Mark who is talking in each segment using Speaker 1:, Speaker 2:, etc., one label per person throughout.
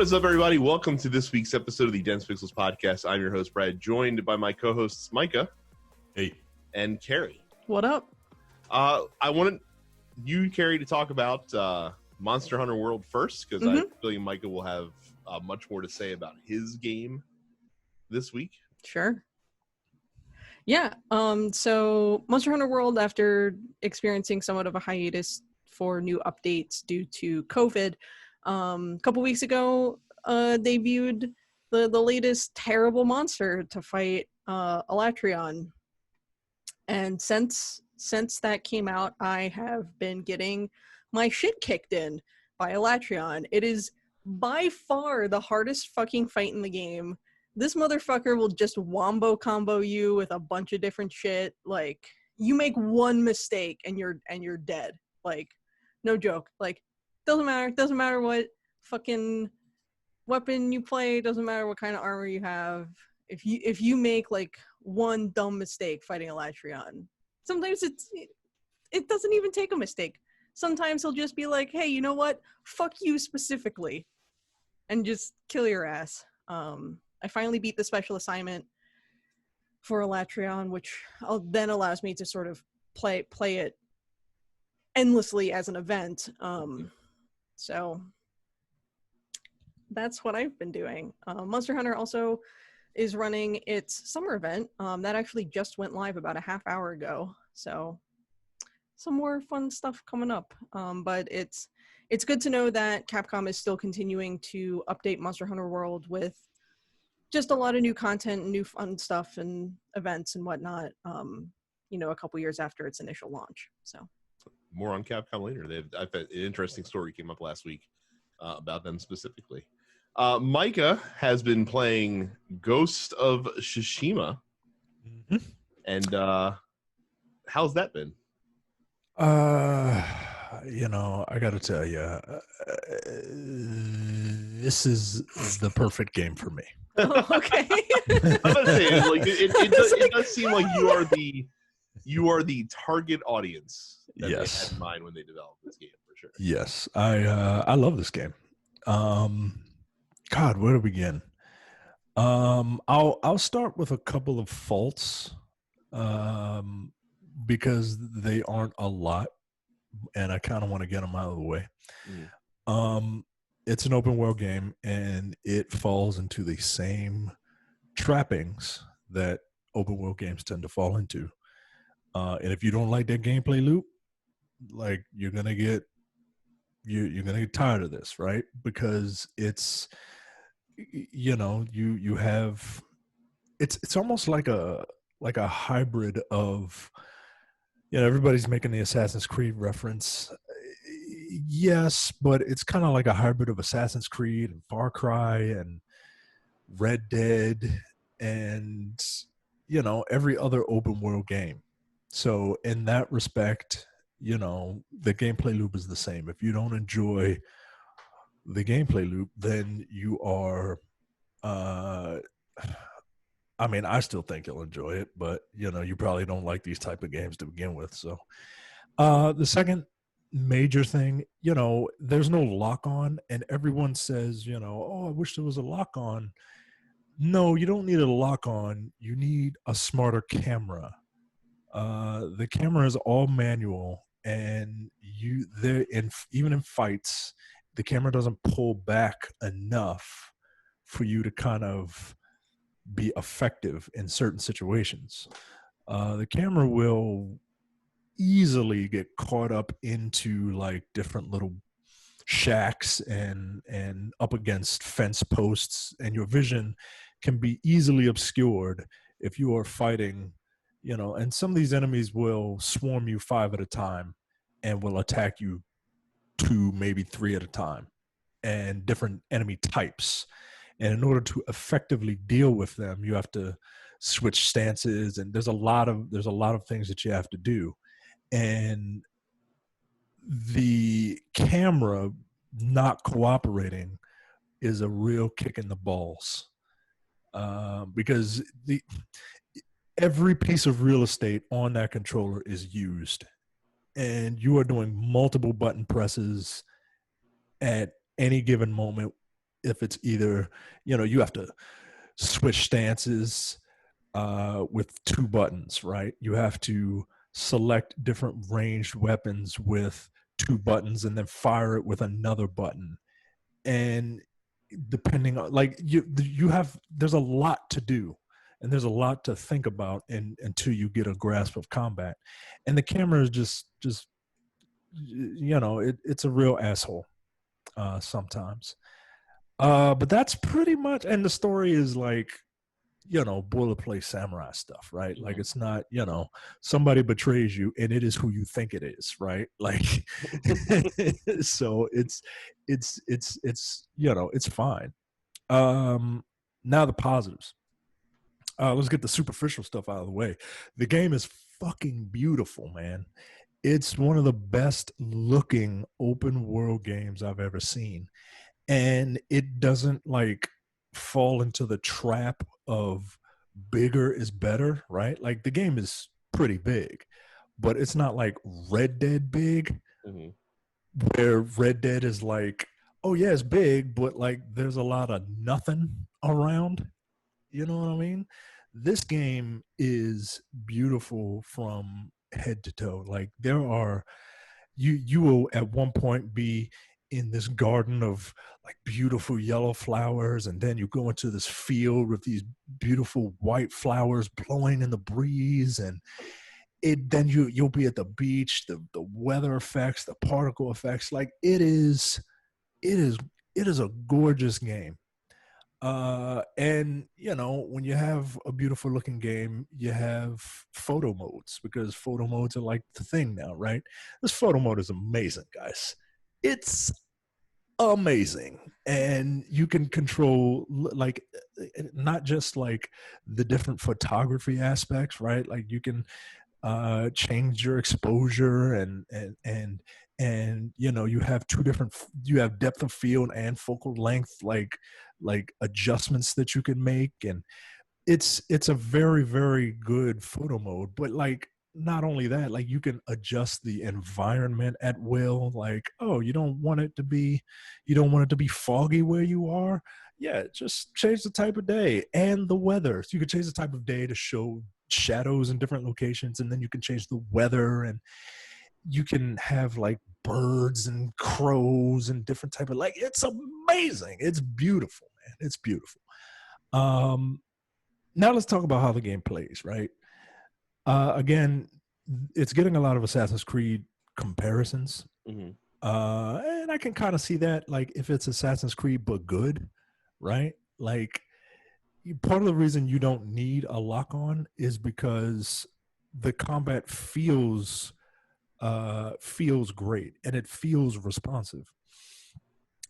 Speaker 1: is up, everybody? Welcome to this week's episode of the Dense Pixels podcast. I'm your host, Brad, joined by my co-hosts, Micah.
Speaker 2: Hey.
Speaker 1: And Carrie.
Speaker 3: What up?
Speaker 1: I wanted you, Carrie, to talk about Monster Hunter World first, because I feel like Micah will have much more to say about his game this week.
Speaker 3: Sure. Yeah, so Monster Hunter World, after experiencing somewhat of a hiatus for new updates due to COVID, a couple weeks ago, debuted the latest terrible monster to fight, Alatreon. And since that came out, I have been getting my shit kicked in by Alatreon. It is by far the hardest fucking fight in the game. This motherfucker will just wombo combo you with a bunch of different shit. Like, you make one mistake and you're dead. Like, no joke. Like, doesn't matter what fucking weapon you play, doesn't matter what kind of armor you have. If you make like one dumb mistake fighting Alatreon, sometimes it doesn't even take a mistake. Sometimes he'll just be like, hey, you know what? Fuck you specifically. And just kill your ass. I finally beat the special assignment for Alatreon, which then allows me to sort of play it endlessly as an event. So that's what I've been doing. Monster Hunter also is running its summer event. That actually just went live about a half hour ago. So some more fun stuff coming up. But it's good to know that Capcom is still continuing to update Monster Hunter World with just a lot of new content and new fun stuff and events and whatnot, a couple years after its initial launch. So
Speaker 1: more on Capcom later. I've had an interesting story came up last week about them specifically. Micah has been playing Ghost of Tsushima. And how's that been?
Speaker 2: I gotta tell you, this is the perfect game for me.
Speaker 3: Oh, okay.
Speaker 1: I'm gonna say it does seem like you are the target audience that they had in mind when they developed this game, for sure.
Speaker 2: Yes, I love this game. God, where to begin? I'll start with a couple of faults, because they aren't a lot, and I kind of want to get them out of the way. It's an open world game, and it falls into the same trappings that open world games tend to fall into. And if you don't like that gameplay loop, like you're gonna get tired of this, right? Because it's you have it's almost like a hybrid of everybody's making the Assassin's Creed reference. Yes, but it's kind of like a hybrid of Assassin's Creed and Far Cry and Red Dead and every other open world game. So in that respect, the gameplay loop is the same. If you don't enjoy the gameplay loop, then you are I still think you'll enjoy it, but you probably don't like these type of games to begin with. So the second major thing, there's no lock on, and everyone says, oh, I wish there was a lock on. No, you don't need a lock on. You need a smarter camera. The camera is all manual, and even in fights, the camera doesn't pull back enough for you to kind of be effective in certain situations. The camera will easily get caught up into like different little shacks and up against fence posts, and your vision can be easily obscured if you are fighting, and some of these enemies will swarm you 5 at a time and will attack you 2, maybe 3 at a time, and different enemy types. And in order to effectively deal with them, you have to switch stances, and there's a lot of things that you have to do. And the camera not cooperating is a real kick in the balls, because every piece of real estate on that controller is used, and you are doing multiple button presses at any given moment if it's either, you have to switch stances with 2 buttons, right? You have to select different ranged weapons with 2 buttons and then fire it with another button. And depending on, like, there's a lot to do, and there's a lot to think about until you get a grasp of combat. And the camera is just it's a real asshole sometimes. But that's pretty much, and the story is like, boilerplate samurai stuff, right? Like, it's not, somebody betrays you and it is who you think it is, right? Like, so it's it's fine. Now the positives. Let's get the superficial stuff out of the way. The game is fucking beautiful, man. It's one of the best looking open world games I've ever seen. And it doesn't like fall into the trap of bigger is better, right? Like, the game is pretty big, but it's not like Red Dead big, where Red Dead is like, oh yeah, it's big, but like there's a lot of nothing around. You know what I mean? This game is beautiful from head to toe. Like, there are, you will at one point be in this garden of like beautiful yellow flowers, and then you go into this field with these beautiful white flowers blowing in the breeze, and then you'll be at the beach. The weather effects, the particle effects, like, it is a gorgeous game. And when you have a beautiful looking game, you have photo modes, because photo modes are like the thing now, right? This photo mode is amazing, guys. It's amazing. And you can control, like, not just like the different photography aspects, right? Like, you can change your exposure, and you have you have depth of field and focal length, like adjustments that you can make. And it's a very, very good photo mode. But like, not only that, like, you can adjust the environment at will. Like, oh, you don't want it to be foggy where you are. Yeah, just change the type of day and the weather. So you can change the type of day to show shadows in different locations, and then you can change the weather, and you can have like birds and crows and different type of, like, it's amazing. It's beautiful, man. It's beautiful. Now let's talk about how the game plays, right? Again, it's getting a lot of Assassin's Creed comparisons. And I can kind of see that, like, if it's Assassin's Creed but good, right? Like, part of the reason you don't need a lock on is because the combat feels great, and it feels responsive.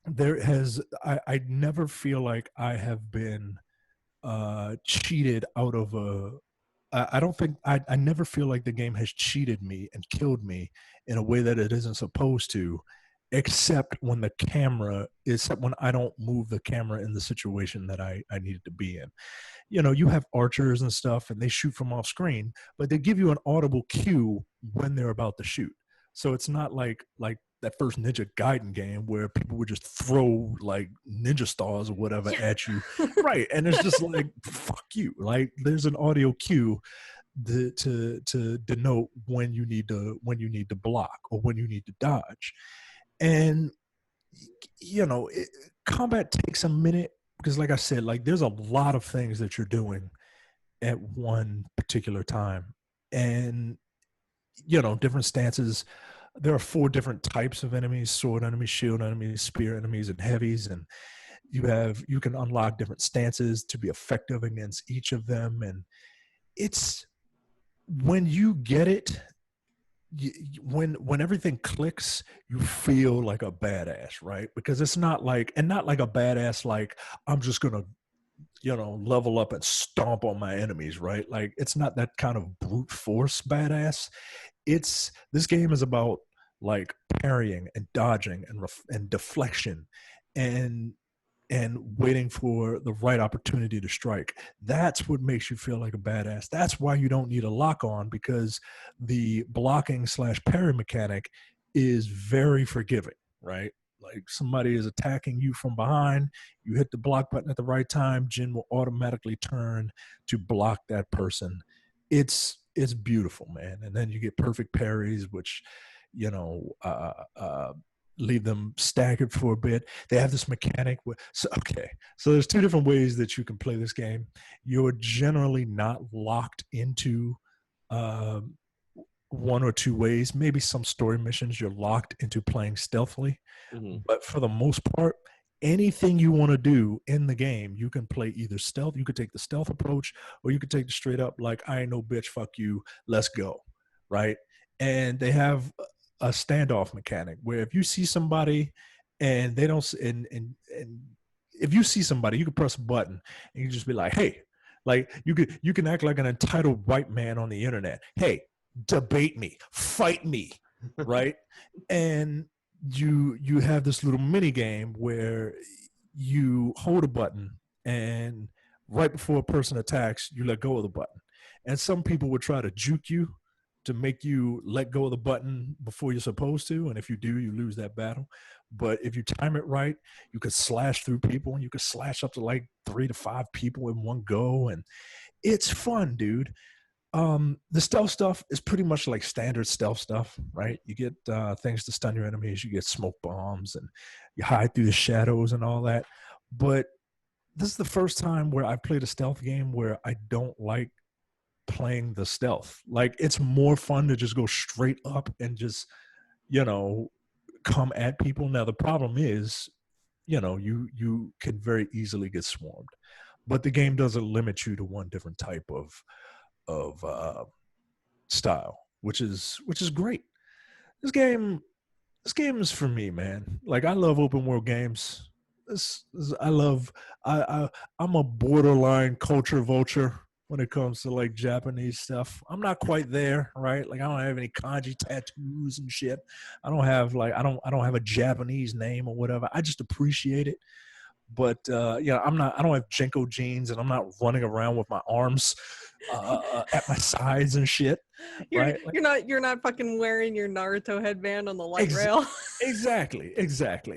Speaker 2: I never feel like I have been cheated out of I don't think I never feel like the game has cheated me and killed me in a way that it isn't supposed to, except when I don't move the camera in the situation that I needed to be in. You have archers and stuff, and they shoot from off screen, but they give you an audible cue when they're about to shoot. So it's not like that first Ninja Gaiden game where people would just throw like ninja stars or whatever at you. Right. And it's just like, fuck you. Like, there's an audio cue to denote when you need to block or when you need to dodge. And combat takes a minute, because like I said, like, there's a lot of things that you're doing at one particular time. And different stances. There are 4 different types of enemies: sword enemies, shield enemies, spear enemies, and heavies. And you can unlock different stances to be effective against each of them. And it's, when you get it, when everything clicks, you feel like a badass, right? Because it's not like a badass like, I'm just gonna level up and stomp on my enemies, right? Like, it's not that kind of brute force badass. This game is about like parrying and dodging and deflection and waiting for the right opportunity to strike. That's what makes you feel like a badass. That's why you don't need a lock on, because the blocking / parry mechanic is very forgiving, right? Like somebody is attacking you from behind, you hit the block button at the right time, Jin will automatically turn to block that person. It's beautiful, man. And then you get perfect parries, which, you know, leave them staggered for a bit. They have this mechanic where, so there's two different ways that you can play this game. You're generally not locked into one or two ways. Maybe some story missions you're locked into playing stealthily, but for the most part, anything you want to do in the game, you can play either stealth. You could take the stealth approach, or you could take the straight up like, I ain't no bitch, fuck you, let's go, right? And they have a standoff mechanic where if you see somebody and they don't, and if you see somebody, you can press a button and you just be like, hey, like you can act like an entitled white man on the internet. Hey, debate me, fight me, right? And you have this little mini game where you hold a button, and right before a person attacks, you let go of the button. And some people would try to juke you to make you let go of the button before you're supposed to, and if you do, you lose that battle. But if you time it right, you could slash through people, and you could slash up to like 3 to 5 people in one go, and it's fun, dude. The stealth stuff is pretty much like standard stealth stuff, right? You get things to stun your enemies, you get smoke bombs, and you hide through the shadows and all that. But this is the first time where I played a stealth game where I don't like playing the stealth. Like, it's more fun to just go straight up and just, you know, come at people. Now, the problem is, you know, you can very easily get swarmed, but the game doesn't limit you to one different type of style, which is great. This game is for me, man. Like, I love open world games. I'm a borderline culture vulture when it comes to like Japanese stuff. I'm not quite there, right? Like, I don't have any kanji tattoos and shit. I don't have a Japanese name or whatever. I just appreciate it. But yeah, I don't have Jenko jeans, and I'm not running around with my arms at my sides and shit. Right?
Speaker 3: You're not fucking wearing your Naruto headband on the light rail.
Speaker 2: Exactly.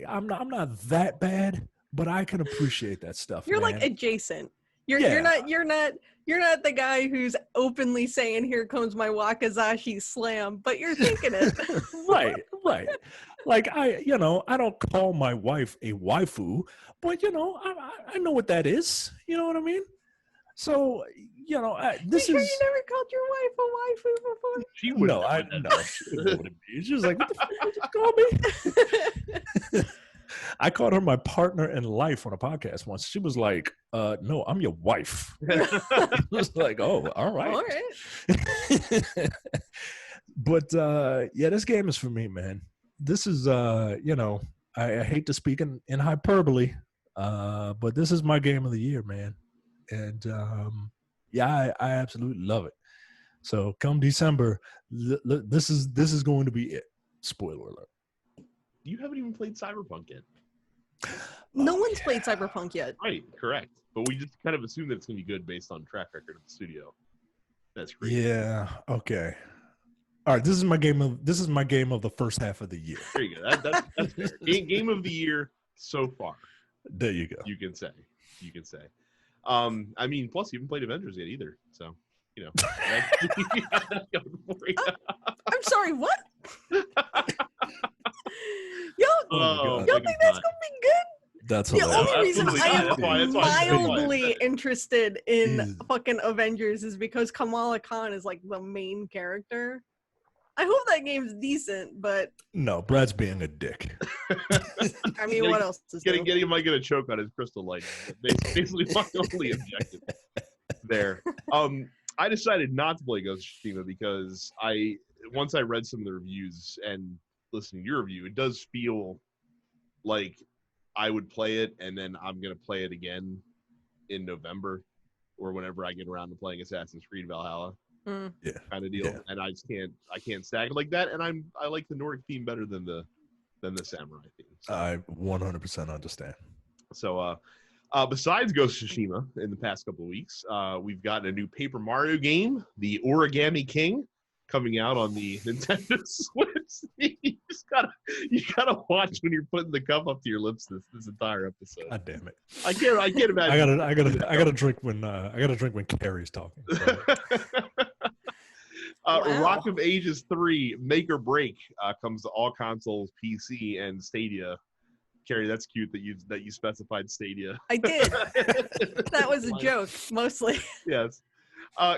Speaker 2: I'm not that bad, but I can appreciate that stuff.
Speaker 3: You're
Speaker 2: man.
Speaker 3: like adjacent. You're not the guy who's openly saying, "Here comes my Wakazashi slam," but you're thinking it.
Speaker 2: Right. Like, I don't call my wife a waifu, but I know what that is. You know what I mean? So, this
Speaker 3: you
Speaker 2: is.
Speaker 3: Sure you never called your wife a waifu before?
Speaker 1: She would.
Speaker 2: No, I know. She wouldn't be. She was like, "What the fuck did you call me?" I called her my partner in life on a podcast once. She was like, "No, I'm your wife." I was like, "Oh, all right."
Speaker 3: All right.
Speaker 2: But yeah, this game is for me, man. This is, I hate to speak in hyperbole, but this is my game of the year, man. And yeah, I absolutely love it. So come December, this is going to be it. Spoiler alert.
Speaker 1: You haven't even played Cyberpunk yet.
Speaker 3: No one's played Cyberpunk yet.
Speaker 1: Right, correct. But we just kind of assume that it's going to be good based on track record of the studio. That's great.
Speaker 2: Yeah. Okay. All right. This is my game of the first half of the year.
Speaker 1: There you go. That's fair. Game of the year so far.
Speaker 2: There you go.
Speaker 1: You can say. I mean, plus you haven't played Avengers yet either. So,
Speaker 3: I'm sorry. What? Y'all think that's gonna be good?
Speaker 2: That's
Speaker 3: the
Speaker 2: hilarious.
Speaker 3: only reason I am mildly
Speaker 1: that's
Speaker 3: interested in fucking Avengers is because Kamala Khan is like the main character. I hope that game's decent, but
Speaker 2: no, Brad's being a dick.
Speaker 3: I mean, what else is
Speaker 1: he might get a choke on his crystal light. Basically, my only objective there. I decided not to play Ghost of Tsushima because once I read some of the reviews and listening to your review, it does feel like I would play it and then I'm gonna play it again in November or whenever I get around to playing Assassin's Creed Valhalla.
Speaker 2: Yeah,
Speaker 1: kind of deal. Yeah. And I can't stack it like that. And I like the Nordic theme better than the samurai theme. So.
Speaker 2: I 100% understand.
Speaker 1: So besides Ghost of Tsushima in the past couple of weeks, we've gotten a new Paper Mario game, The Origami King, coming out on the Nintendo Switch. you gotta watch when you're putting the cup up to your lips this entire episode.
Speaker 2: God damn it!
Speaker 1: I can't imagine.
Speaker 2: I gotta drink when Carrie's talking. So.
Speaker 3: Wow.
Speaker 1: Rock of Ages 3 Make or Break comes to all consoles, PC, and Stadia. Carrie, that's cute that you specified Stadia.
Speaker 3: I did. That was a joke, mostly.
Speaker 1: Yes.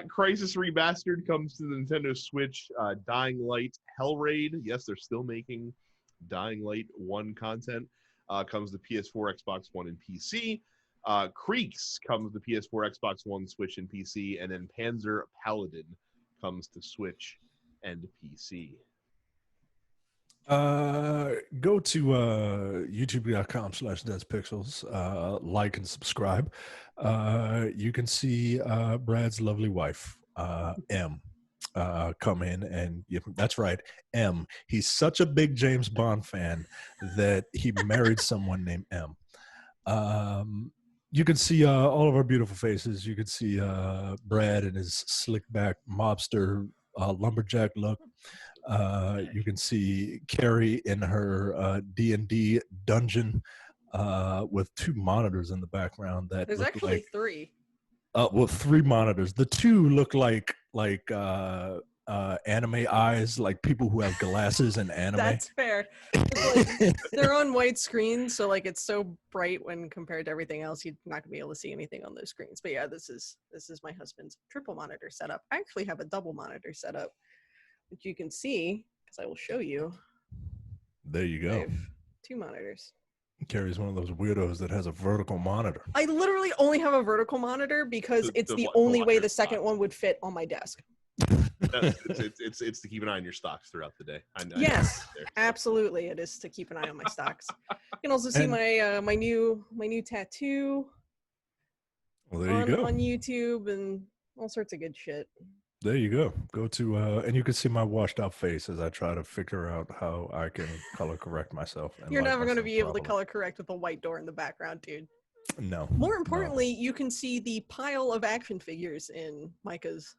Speaker 1: Crisis Remastered comes to the Nintendo Switch. Dying Light Hellraid. Yes, they're still making Dying Light 1 content. Comes to PS4, Xbox One, and PC. Creeks comes to PS4, Xbox One, Switch, and PC. And then Panzer Paladin comes to Switch and PC.
Speaker 2: Go to youtube.com/DensePixels, like and subscribe. You can see Brad's lovely wife, M, come in and that's right, M. He's such a big James Bond fan that he married someone named M. You can see all of our beautiful faces. You can see Brad in his slick back mobster lumberjack look. You can see Carrie in her D&D dungeon with 2 monitors in the background.
Speaker 3: There's actually 3.
Speaker 2: Well, 3 monitors. The 2 look like anime eyes, like people who have glasses in anime.
Speaker 3: That's fair. Like, they're on white screens, so like it's so bright when compared to everything else, you're not gonna be able to see anything on those screens. But yeah, this is my husband's triple monitor setup. I actually have a double monitor setup, which you can see because I will show you.
Speaker 2: There you
Speaker 3: I
Speaker 2: go.
Speaker 3: have 2 monitors.
Speaker 2: Carrie's one of those weirdos that has a vertical monitor.
Speaker 3: I literally only have a vertical monitor because it's the only way the second one would fit on my desk.
Speaker 1: It's to keep an eye on your stocks throughout the day.
Speaker 3: Yes, absolutely. It is to keep an eye on my stocks. You can also see my new tattoo.
Speaker 2: Well, there you go.
Speaker 3: On YouTube and all sorts of good shit.
Speaker 2: There you go. Go to and you can see my washed out face as I try to figure out how I can color correct myself.
Speaker 3: You're never going to be able to color correct with a white door in the background, dude.
Speaker 2: No.
Speaker 3: More importantly, you can see the pile of action figures in Micah's.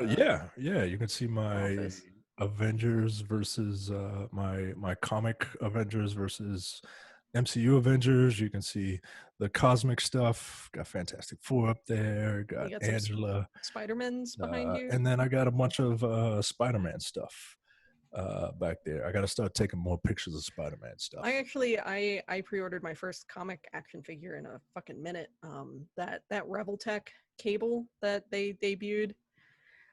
Speaker 2: Yeah. You can see my
Speaker 3: office.
Speaker 2: Avengers versus my comic Avengers versus MCU Avengers. You can see the cosmic stuff. Got Fantastic Four up there. Got Angela.
Speaker 3: Spider-Man's behind you.
Speaker 2: And then I got a bunch of Spider-Man stuff back there. I got to start taking more pictures of Spider-Man stuff.
Speaker 3: I pre-ordered my first comic action figure in a fucking minute. That Reveltech cable that they debuted.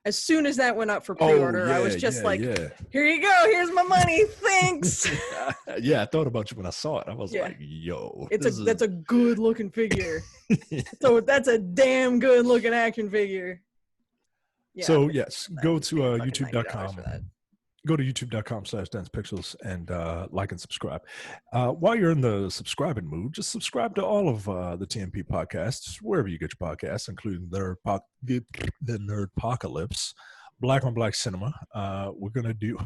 Speaker 3: As soon as that went up for pre-order, I was just here you go. Here's my money. Thanks.
Speaker 2: Yeah, I thought about you when I saw it. I was like, yo.
Speaker 3: That's a good looking figure. So that's a damn good looking action figure. Yeah,
Speaker 2: so yes, go to youtube.com. Go to youtube.com/DensePixels and like and subscribe. While you're in the subscribing mood, just subscribe to all of the TMP podcasts, wherever you get your podcasts, including the Nerdpocalypse, Black on Black Cinema. We're going to do,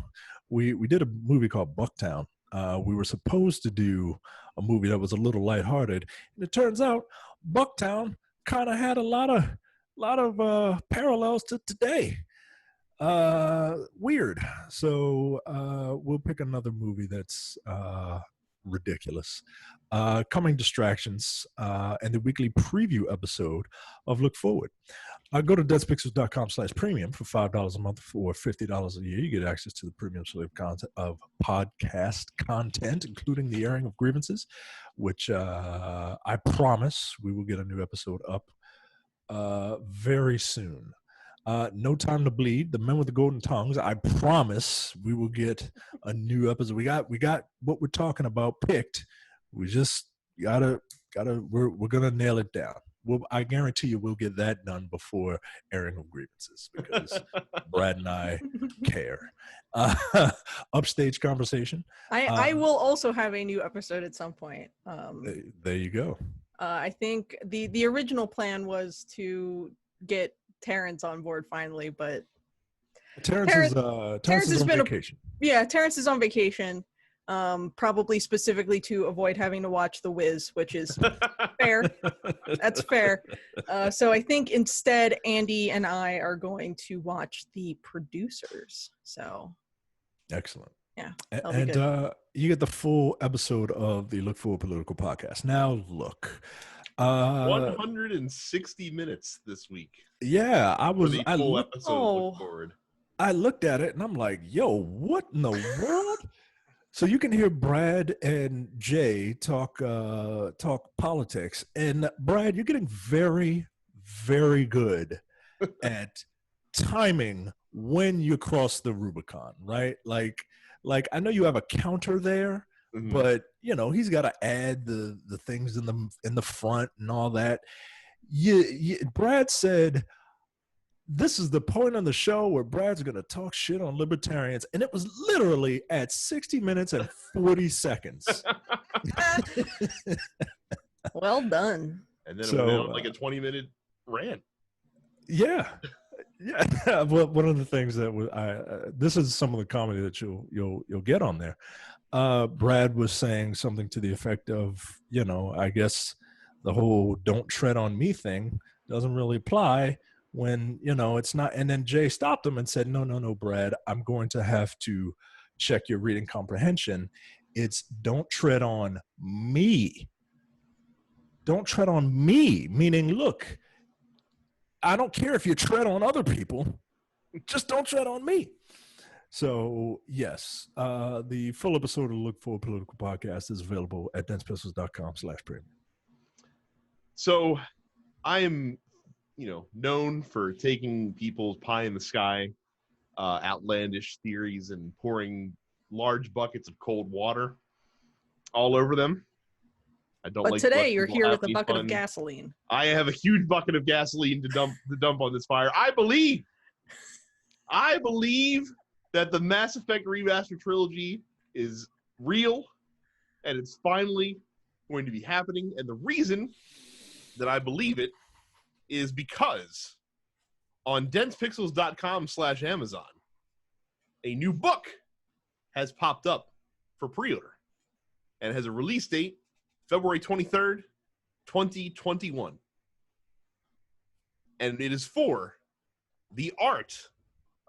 Speaker 2: we did a movie called Bucktown. We were supposed to do a movie that was a little lighthearted, and it turns out Bucktown kind of had a lot of parallels to today. Weird. So we'll pick another movie that's ridiculous. Coming distractions and the weekly preview episode of Look Forward. Go to DensePixels.com/premium for $5 a month or $50 a year. You get access to the premium slate of podcast content, including the airing of grievances, which I promise we will get a new episode up very soon. No Time to Bleed, The Men with the Golden Tongues. I promise we will get a new episode. We got what we're talking about picked. We just we're gonna nail it down. I guarantee you we'll get that done before airing of grievances because Brad and I care. Upstage conversation.
Speaker 3: I will also have a new episode at some point.
Speaker 2: There you go.
Speaker 3: I think the original plan was to get Terrence on board finally, but
Speaker 2: Terrence is on vacation.
Speaker 3: Terrence is on vacation, probably specifically to avoid having to watch The Wiz, which is fair. That's fair. So I think instead Andy and I are going to watch The Producers. So
Speaker 2: excellent.
Speaker 3: Yeah, that'll be
Speaker 2: And
Speaker 3: good.
Speaker 2: you get the full episode of the Look Forward Political podcast. Now, look,
Speaker 1: 160 minutes this week
Speaker 2: yeah,
Speaker 1: for the full episode of Look
Speaker 3: Oh.
Speaker 1: Forward.
Speaker 2: I looked at it and I'm like, yo, what in the world? So you can hear Brad and Jay talk politics, and Brad, you're getting very, very good at timing when you cross the Rubicon, right? Like I know you have a counter there,
Speaker 1: Mhm.
Speaker 2: but he's got to add the things in the front and all that. Brad said, this is the point on the show where Brad's going to talk shit on libertarians. And it was literally at 60 minutes and 40 seconds.
Speaker 3: Well done.
Speaker 1: And then it went on like a 20-minute rant.
Speaker 2: Yeah. Yeah. Well, one of the things that this is some of the comedy that you'll get on there. Brad was saying something to the effect of, I guess the whole don't tread on me thing doesn't really apply when it's not. And then Jay stopped him and said, no, Brad, I'm going to have to check your reading comprehension. It's don't tread on me. Don't tread on me, meaning, look, I don't care if you tread on other people, just don't tread on me. So yes, the full episode of the Look Forward Political podcast is available at densepistols.com/premium.
Speaker 1: So I am known for taking people's pie in the sky, outlandish theories and pouring large buckets of cold water all over them. I don't.
Speaker 3: But today you're here with a bucket of gasoline.
Speaker 1: I have a huge bucket of gasoline to dump on this fire. I believe that the Mass Effect Remaster Trilogy is real, and it's finally going to be happening. And the reason that I believe it is because on densepixels.com/Amazon, a new book has popped up for pre-order and has a release date February 23rd, 2021. And it is for the art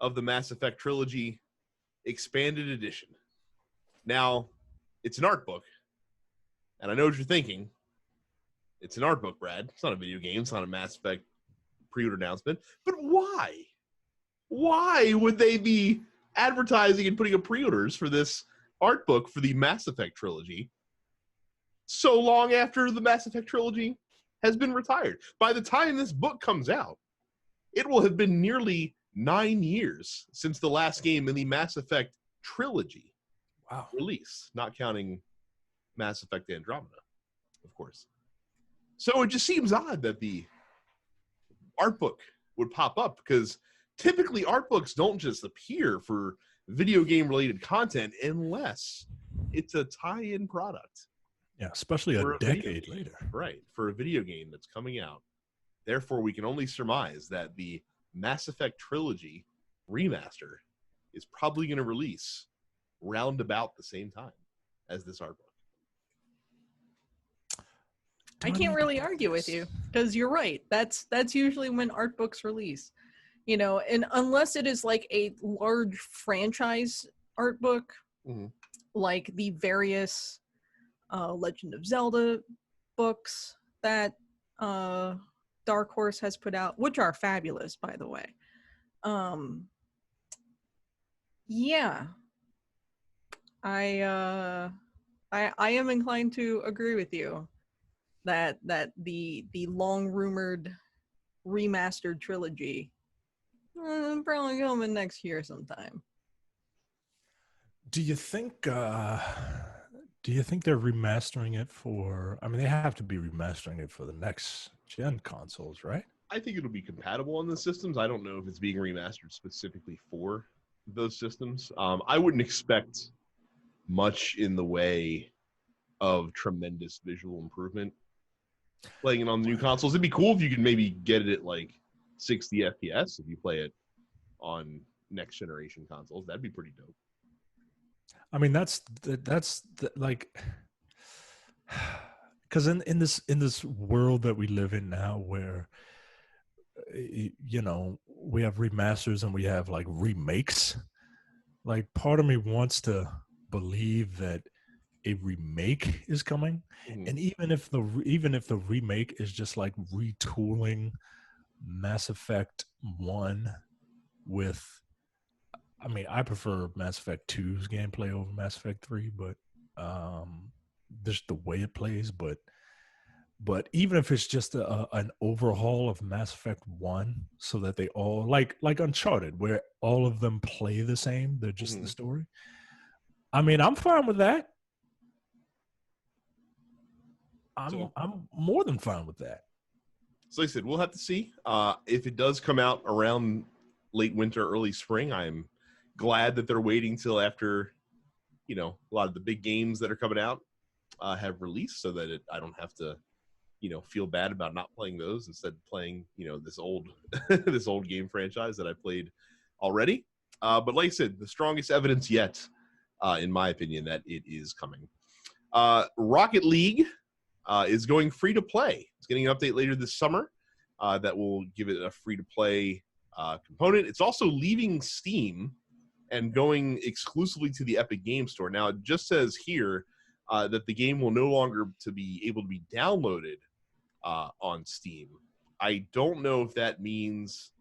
Speaker 1: of the Mass Effect Trilogy Expanded Edition. Now, it's an art book, and I know what you're thinking. It's an art book, Brad. It's not a video game. It's not a Mass Effect pre-order announcement. But why? Why would they be advertising and putting up pre-orders for this art book for the Mass Effect trilogy so long after the Mass Effect trilogy has been retired? By the time this book comes out, it will have been nearly 9 years since the last game in the Mass Effect trilogy release, not counting Mass Effect Andromeda, of course. So it just seems odd that the art book would pop up, because typically art books don't just appear for video game related content unless it's a tie-in product.
Speaker 2: Yeah, especially a decade later.
Speaker 1: Right, for a video game that's coming out. Therefore, we can only surmise that the Mass Effect Trilogy remaster is probably going to release round about the same time as this art book.
Speaker 3: I can't really argue with you, because you're right. That's usually when art books release. And unless it is like a large franchise art book, like the various Legend of Zelda books that Dark Horse has put out, which are fabulous, by the way. Yeah, I am inclined to agree with you that the long rumored remastered trilogy probably coming next year sometime.
Speaker 2: Do you think they're remastering it for? I mean, they have to be remastering it for the next gen consoles, right?
Speaker 1: I think it'll be compatible on the systems. I don't know if it's being remastered specifically for those systems. I wouldn't expect much in the way of tremendous visual improvement playing it on the new consoles. It'd be cool if you could maybe get it at like 60 FPS if you play it on next generation consoles. That'd be pretty dope.
Speaker 2: I mean, that's like, because in this world that we live in now, where we have remasters and we have like remakes, Like, part of me wants to believe that a remake is coming,
Speaker 1: Mhm.
Speaker 2: and even if the remake is just like retooling Mass Effect 1 with, I mean, I prefer Mass Effect 2's gameplay over Mass Effect 3, but just the way it plays. But even if it's just an overhaul of Mass Effect 1, so that they all like Uncharted, where all of them play the same, they're just the
Speaker 1: Mhm.
Speaker 2: story. I mean, I'm fine with that.
Speaker 1: So,
Speaker 2: I'm more than fine with that.
Speaker 1: so like I said, we'll have to see. If it does come out around late winter, early spring, I'm glad that they're waiting till after, a lot of the big games that are coming out have released, so that I don't have to, feel bad about not playing those, instead of playing, this old this old game franchise that I played already. But like I said, the strongest evidence yet, in my opinion, that it is coming. Rocket League is going free to play. It's getting an update later this summer that will give it a free to play component. It's also leaving Steam and going exclusively to the Epic Game Store. Now, it just says here that the game will no longer to be able to be downloaded on Steam. I don't know if that means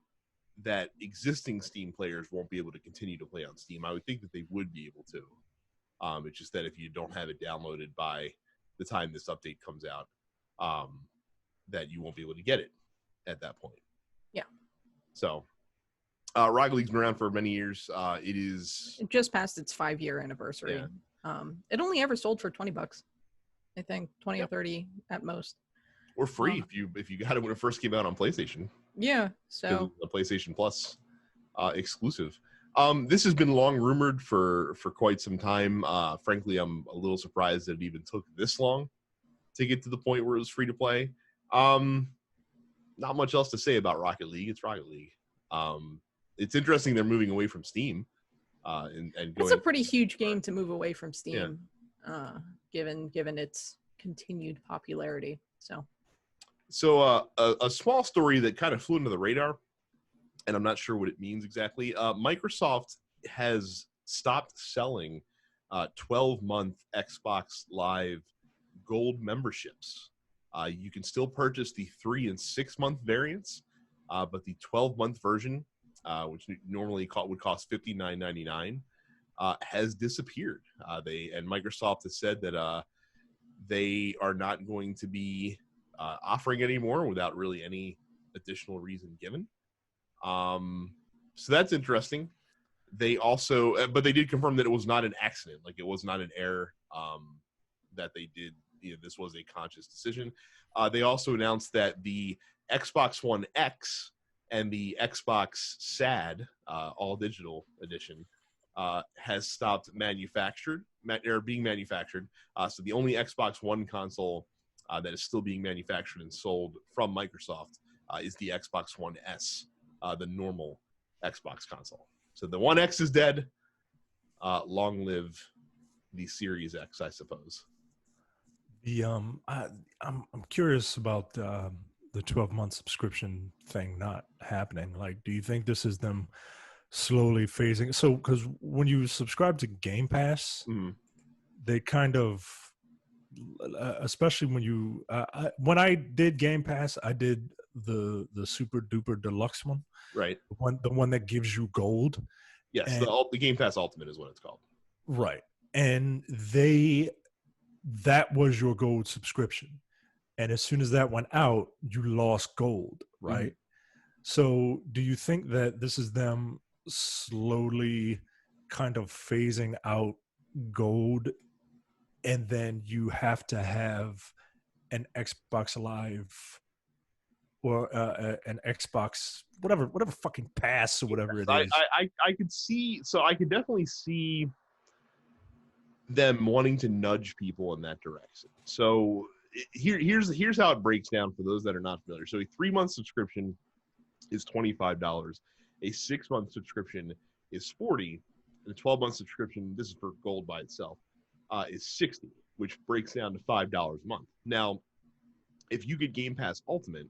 Speaker 1: that existing Steam players won't be able to continue to play on Steam. I would think that they would be able to. It's just that if you don't have it downloaded by the time this update comes out, that you won't be able to get it at that point.
Speaker 3: Yeah.
Speaker 1: So, Rocket League's been around for many years.
Speaker 3: It just passed its 5-year anniversary.
Speaker 1: Yeah.
Speaker 3: It only ever sold for $20, I think, 20 or 30 at most.
Speaker 1: Or free if you got it when it first came out on PlayStation.
Speaker 3: Yeah, so
Speaker 1: the PlayStation Plus exclusive. This has been long rumored for quite some time. Frankly, I'm a little surprised that it even took this long to get to the point where it was free to play. Not much else to say about Rocket League. It's Rocket League. It's interesting they're moving away from Steam and going.
Speaker 3: It's a pretty huge game to move away from Steam,
Speaker 1: yeah.
Speaker 3: Given its continued popularity.
Speaker 1: So a small story that kind of flew under the radar, and I'm not sure what it means exactly. Microsoft has stopped selling 12-month Xbox Live Gold memberships. You can still purchase the 3 and 6 month variants, but the 12-month version, which normally would cost $59.99, has disappeared. And Microsoft has said that they are not going to be offering anymore without really any additional reason given. So that's interesting. They also, but they did confirm that it was not an accident, like it was not an error. That they did. This was a conscious decision. They also announced that the Xbox One X and the Xbox SAD, all digital edition, has stopped being manufactured. So the only Xbox One console that is still being manufactured and sold from Microsoft is the Xbox One S, the normal Xbox console. So the One X is dead. Long live the Series X, I suppose.
Speaker 2: I'm curious about the 12-month subscription thing not happening. Like, do you think this is them slowly phasing? So, because when you subscribe to Game Pass, they kind of, especially when I did Game Pass, I did the super duper deluxe one,
Speaker 1: right?
Speaker 2: The one that gives you gold.
Speaker 1: Yes,
Speaker 2: and,
Speaker 1: the Game Pass Ultimate is what it's called.
Speaker 2: Right, and that was your gold subscription, and as soon as that went out, you lost gold, right? So do you think that this is them slowly kind of phasing out gold, and then you have to have an Xbox Live or an Xbox whatever fucking pass or whatever it is?
Speaker 1: I could see, so I could definitely see them wanting to nudge people in that direction. So here's how it breaks down for those that are not familiar. So a 3-month subscription is $25. A 6-month subscription is $40. And a 12-month subscription, this is for gold by itself, is $60, which breaks down to $5 a month. Now, if you get Game Pass Ultimate,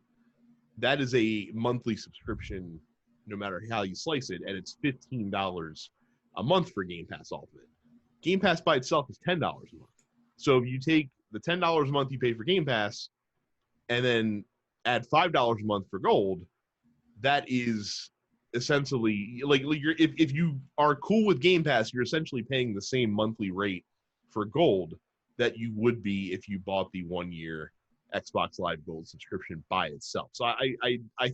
Speaker 1: that is a monthly subscription no matter how you slice it, and it's $15 a month for Game Pass Ultimate. Game Pass by itself is $10 a month. So if you take the $10 a month you pay for Game Pass and then add $5 a month for Gold, that is essentially like you're, if you are cool with Game Pass, you're essentially paying the same monthly rate for Gold that you would be if you bought the 1 year Xbox Live Gold subscription by itself. So I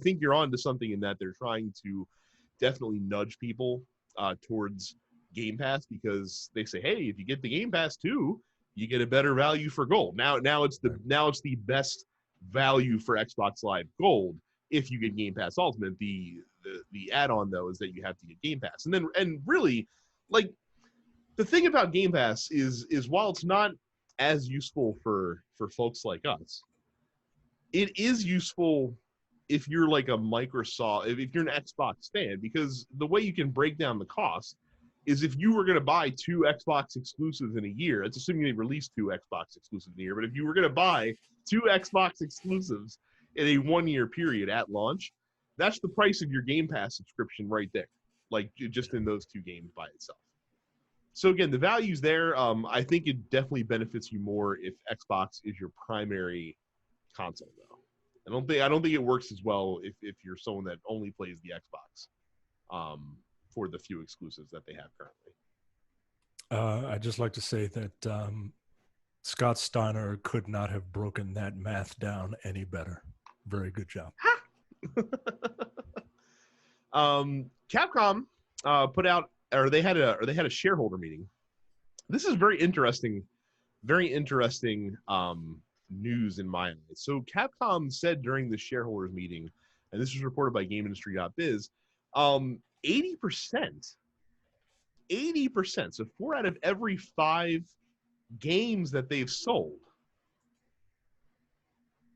Speaker 1: think you're on to something in that they're trying to definitely nudge people towards Game Pass, because they say, hey, if you get the Game Pass too, you get a better value for Gold. Now it's the best value for Xbox Live Gold if you get Game Pass Ultimate. The add-on though is that you have to get Game Pass, and really, like, the thing about Game Pass is while it's not as useful for folks like us, it is useful if you're like a Microsoft, if you're an Xbox fan, because the way you can break down the cost is if you were going to buy 2 Xbox exclusives in a year, it's assuming they released 2 Xbox exclusives in a year, but if you were going to buy 2 Xbox exclusives in a 1 year period at launch, that's the price of your Game Pass subscription right there, like just in those 2 games by itself. So again, the value's there. I think it definitely benefits you more if Xbox is your primary console, though. I don't think it works as well if you're someone that only plays the Xbox for the few exclusives that they have currently.
Speaker 2: I'd just like to say that Scott Steiner could not have broken that math down any better. Very good job.
Speaker 1: Capcom put out, or they had a shareholder meeting. This is very interesting news in my eyes. So Capcom said during the shareholders meeting, and this was reported by GameIndustry.biz, 80%, so 4 out of every 5 games that they've sold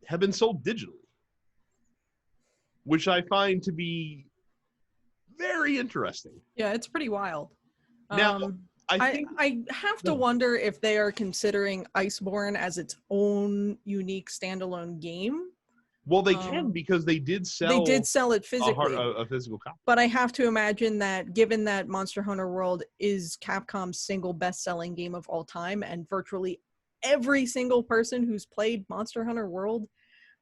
Speaker 1: have been sold digitally, which I find to be very interesting.
Speaker 3: Yeah, it's pretty wild.
Speaker 1: Now, I
Speaker 3: have to wonder if they are considering Iceborne as its own unique standalone game.
Speaker 1: Well, they can, because they did sell
Speaker 3: it physically,
Speaker 1: a physical copy.
Speaker 3: But I have to imagine that, given that Monster Hunter World is Capcom's single best-selling game of all time, and virtually every single person who's played Monster Hunter World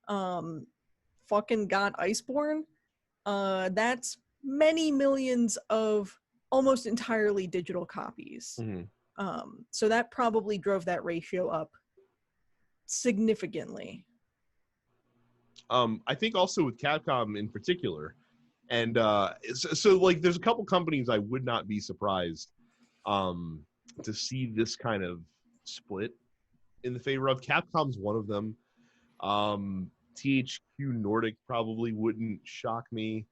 Speaker 3: fucking got Iceborne, that's many millions of almost entirely digital copies.
Speaker 1: Mm-hmm.
Speaker 3: So that probably drove that ratio up significantly.
Speaker 1: I think also with Capcom in particular, and so like there's a couple companies I would not be surprised to see this kind of split in the favor of. Capcom's one of them. THQ Nordic probably wouldn't shock me.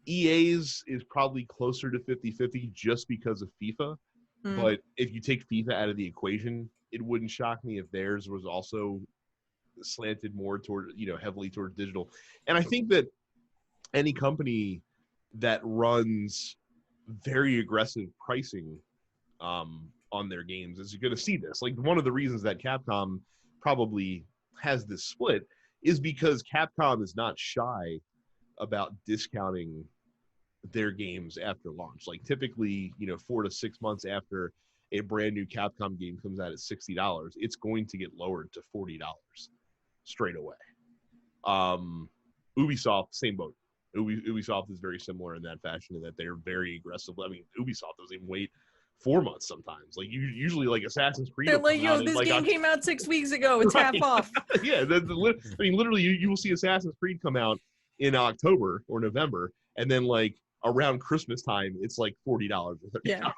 Speaker 1: EA's is probably closer to 50-50 just because of FIFA. But if you take FIFA out of the equation, it wouldn't shock me if theirs was also slanted more toward, heavily toward digital. And I think that any company that runs very aggressive pricing on their games is going to see this. Like, one of the reasons that Capcom probably has this split is because Capcom is not shy about discounting their games after launch. Like, typically, 4 to 6 months after a brand new Capcom game comes out at $60, it's going to get lowered to $40 straight away. Ubisoft, same boat. Ubisoft is very similar in that fashion, in that they're very aggressive. I mean, Ubisoft doesn't even wait 4 months sometimes. Like, usually, like, Assassin's Creed,
Speaker 3: they're like, this game came out 6 weeks ago. It's half off.
Speaker 1: Yeah, literally, you will see Assassin's Creed come out in October or November, and then, like, around Christmas time, it's like $40 or $30.
Speaker 3: Yeah.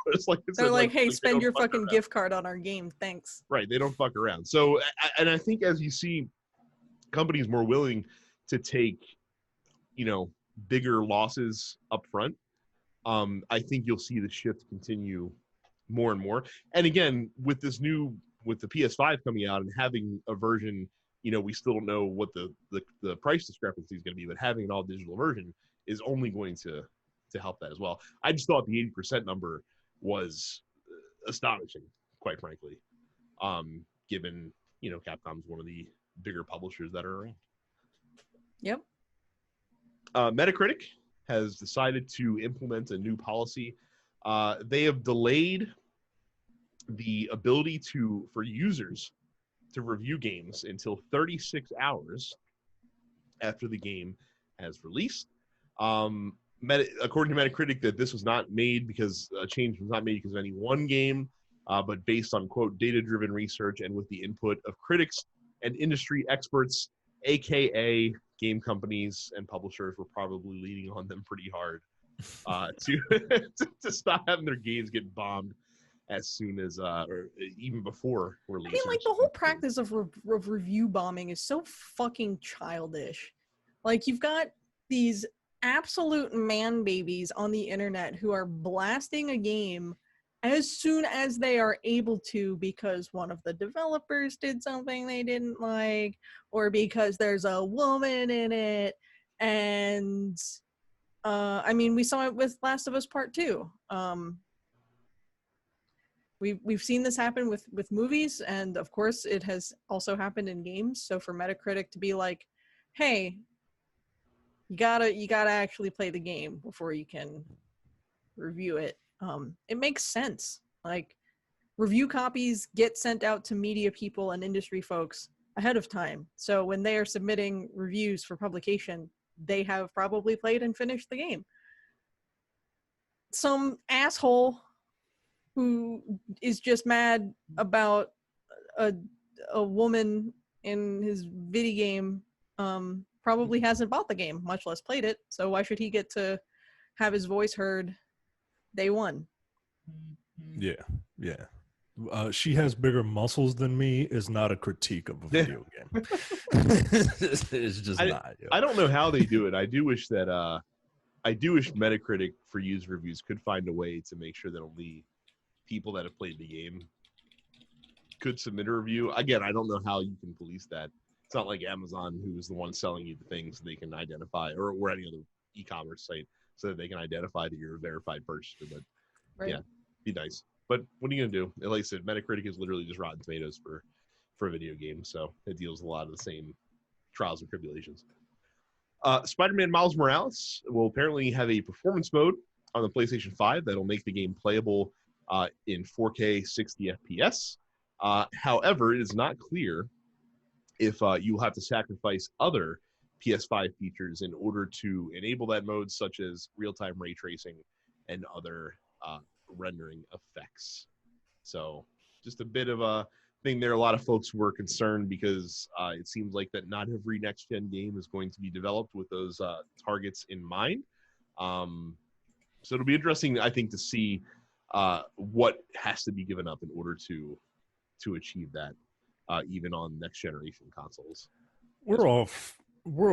Speaker 1: They're
Speaker 3: like, hey, spend your fucking gift card on our game. Thanks.
Speaker 1: Right. They don't fuck around. So, and I think as you see companies more willing to take, bigger losses up front, I think you'll see the shift continue more and more. And again, with the PS5 coming out and having a version, we still don't know what the price discrepancy is going to be, but having an all digital version is only going to help that as well. I just thought the 80% number was astonishing, quite frankly, given, Capcom's one of the bigger publishers that are around.
Speaker 3: Yep.
Speaker 1: Metacritic has decided to implement a new policy They have delayed the ability for users to review games until 36 hours after the game has released. According to Metacritic, that this was not made because a change was not made because of any one game, but based on, quote, data-driven research and with the input of critics and industry experts, aka game companies and publishers were probably leaning on them pretty hard to stop having their games get bombed as soon as or even before release.
Speaker 3: I mean, like, the whole practice of review bombing is so fucking childish. Like, you've got these absolute man babies on the internet who are blasting a game as soon as they are able to because one of the developers did something they didn't like, or because there's a woman in it. And I mean, we saw it with Last of Us Part 2. We've seen this happen with movies, and of course it has also happened in games. So for Metacritic to be like, hey, you gotta actually play the game before you can review it, it makes sense. Like, review copies get sent out to media people and industry folks ahead of time, so when they are submitting reviews for publication, they have probably played and finished the game. Some asshole who is just mad about a woman in his video game probably hasn't bought the game, much less played it, so why should he get to have his voice heard day one?
Speaker 2: Yeah. She has bigger muscles than me is not a critique of a video game. It's just not. Yo.
Speaker 1: I don't know how they do it. I do wish Metacritic for user reviews could find a way to make sure that only people that have played the game could submit a review. Again, I don't know how you can police that. It's not like Amazon, who is the one selling you the things they can identify, or any other e-commerce site, so that they can identify that you're a verified purchaser. But right. Yeah, be nice. But what are you gonna do? Like I said, Metacritic is literally just Rotten Tomatoes for a video game, so it deals with a lot of the same trials and tribulations. Spider-Man Miles Morales will apparently have a performance mode on the PlayStation 5 that'll make the game playable in 4K 60 FPS. However, it is not clear if you will have to sacrifice other PS5 features in order to enable that mode, such as real-time ray tracing and other rendering effects. So just a bit of a thing there. A lot of folks were concerned because it seems like that not every next-gen game is going to be developed with those targets in mind. So it'll be interesting, I think, to see what has to be given up in order to achieve that, even on next generation consoles.
Speaker 2: We're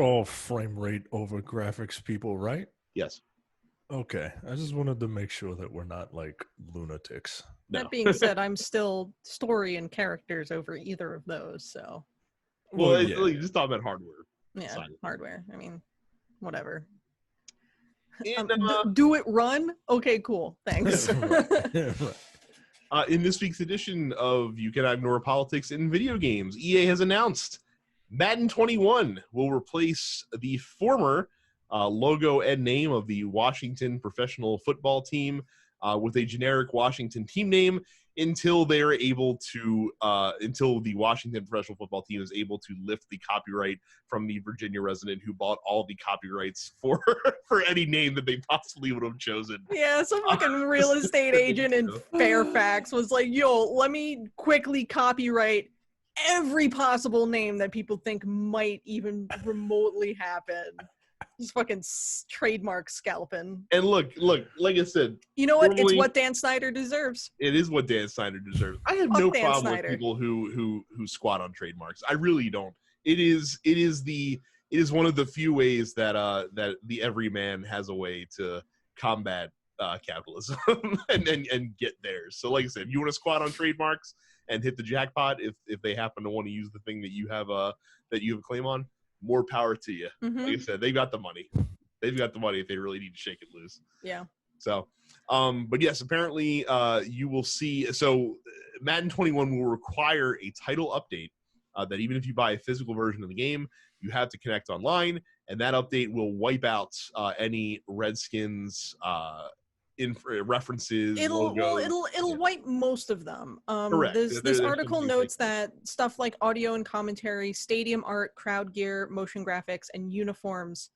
Speaker 2: all frame rate over graphics people, right?
Speaker 1: Yes.
Speaker 2: Okay, I just wanted to make sure that we're not like lunatics.
Speaker 1: No.
Speaker 3: That being said, I'm still story and characters over either of those. So.
Speaker 1: Well, you just talk about hardware.
Speaker 3: Yeah, hardware. I mean, whatever.
Speaker 1: And,
Speaker 3: do it run? Okay, cool. Thanks.
Speaker 1: In this week's edition of You Cannot Ignore Politics in Video Games, EA has announced Madden 21 will replace the former logo and name of the Washington professional football team with a generic Washington team name until they're able to until the Washington professional football team is able to lift the copyright from the Virginia resident who bought all the copyrights for any name that they possibly would have chosen.
Speaker 3: Yeah, some fucking real estate agent in Fairfax was like, yo, let me quickly copyright every possible name that people think might even remotely happen. Just fucking trademark scalping.
Speaker 1: And look, like I said,
Speaker 3: you know what? It's what Dan Snyder deserves.
Speaker 1: It is what Dan Snyder deserves. I have no problem with people who squat on trademarks. I really don't. It is one of the few ways that that the everyman has a way to combat capitalism and get theirs. So like I said, if you want to squat on trademarks and hit the jackpot if they happen to want to use the thing that you have a claim on, more power to you.
Speaker 3: Mm-hmm.
Speaker 1: Like I said, they've got the money. They've got the money if they really need to shake it loose.
Speaker 3: Yeah.
Speaker 1: So, but yes, apparently you will see. So Madden 21 will require a title update that even if you buy a physical version of the game, you have to connect online, and that update will wipe out any Redskins references,
Speaker 3: It'll
Speaker 1: logos.
Speaker 3: wipe most of them.
Speaker 1: Correct.
Speaker 3: This
Speaker 1: Some
Speaker 3: article
Speaker 1: things
Speaker 3: notes
Speaker 1: like
Speaker 3: that stuff like audio and commentary, stadium art, crowd gear, motion graphics, and uniforms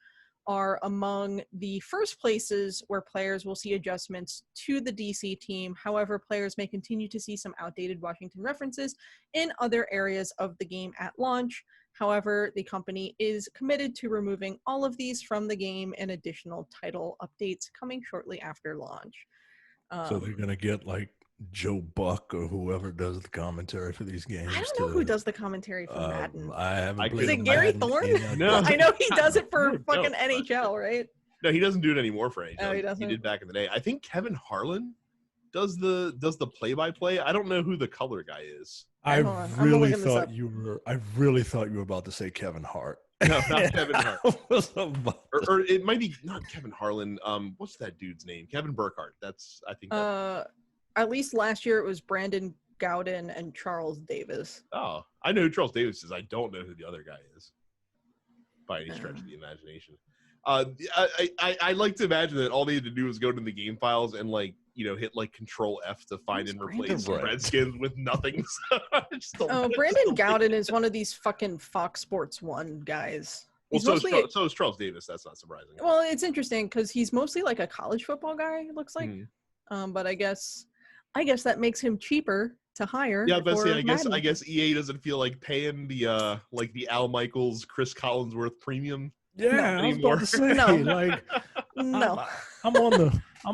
Speaker 3: are among the first places where players will see adjustments to the DC team. However, players may continue to see some outdated Washington references in other areas of the game at launch. However, the company is committed to removing all of these from the game and additional title updates coming shortly after launch.
Speaker 2: So they're going to get like Joe Buck or whoever does the commentary for these games.
Speaker 3: I don't know who does the commentary for Madden.
Speaker 2: I haven't played.
Speaker 3: Is it Gary
Speaker 2: Madden
Speaker 3: Thorne?
Speaker 1: No.
Speaker 3: I know he does it for
Speaker 1: No,
Speaker 3: fucking
Speaker 1: but-
Speaker 3: NHL, right?
Speaker 1: No, he doesn't do it anymore for NHL.
Speaker 3: Oh, he doesn't?
Speaker 1: He did back in the day. I think Kevin Harlan does the play-by-play. I don't know who the color guy is.
Speaker 2: I
Speaker 3: Hold on, I'm
Speaker 2: really
Speaker 3: looking this
Speaker 2: thought
Speaker 3: up.
Speaker 2: you were. I really thought you were about to say Kevin Hart.
Speaker 1: No, not Kevin Hart.
Speaker 2: I was about to-
Speaker 1: Or it might be not Kevin Harlan. What's that dude's name? Kevin Burkhardt. I think.
Speaker 3: At least last year it was Brandon Gowden and Charles Davis.
Speaker 1: Oh, I know who Charles Davis is. I don't know who the other guy is. By any stretch of the imagination. I like to imagine that all they had to do was go to the game files and hit like Control F to find and replace
Speaker 2: Brandon?
Speaker 1: Redskins with nothing.
Speaker 3: Brandon Gowden is one of these fucking Fox Sports 1 guys.
Speaker 1: Well,
Speaker 3: He's
Speaker 1: so is Charles Davis. That's not surprising.
Speaker 3: Well, it's interesting because he's mostly like a college football guy, it looks like. But I guess that makes him cheaper to hire.
Speaker 1: Yeah, but see, I
Speaker 3: Madden.
Speaker 1: guess EA doesn't feel like paying the Al Michaels, Chris Collinsworth premium.
Speaker 2: Yeah, I was
Speaker 1: anymore.
Speaker 2: about to say
Speaker 3: No.
Speaker 2: like
Speaker 3: No.
Speaker 2: I'm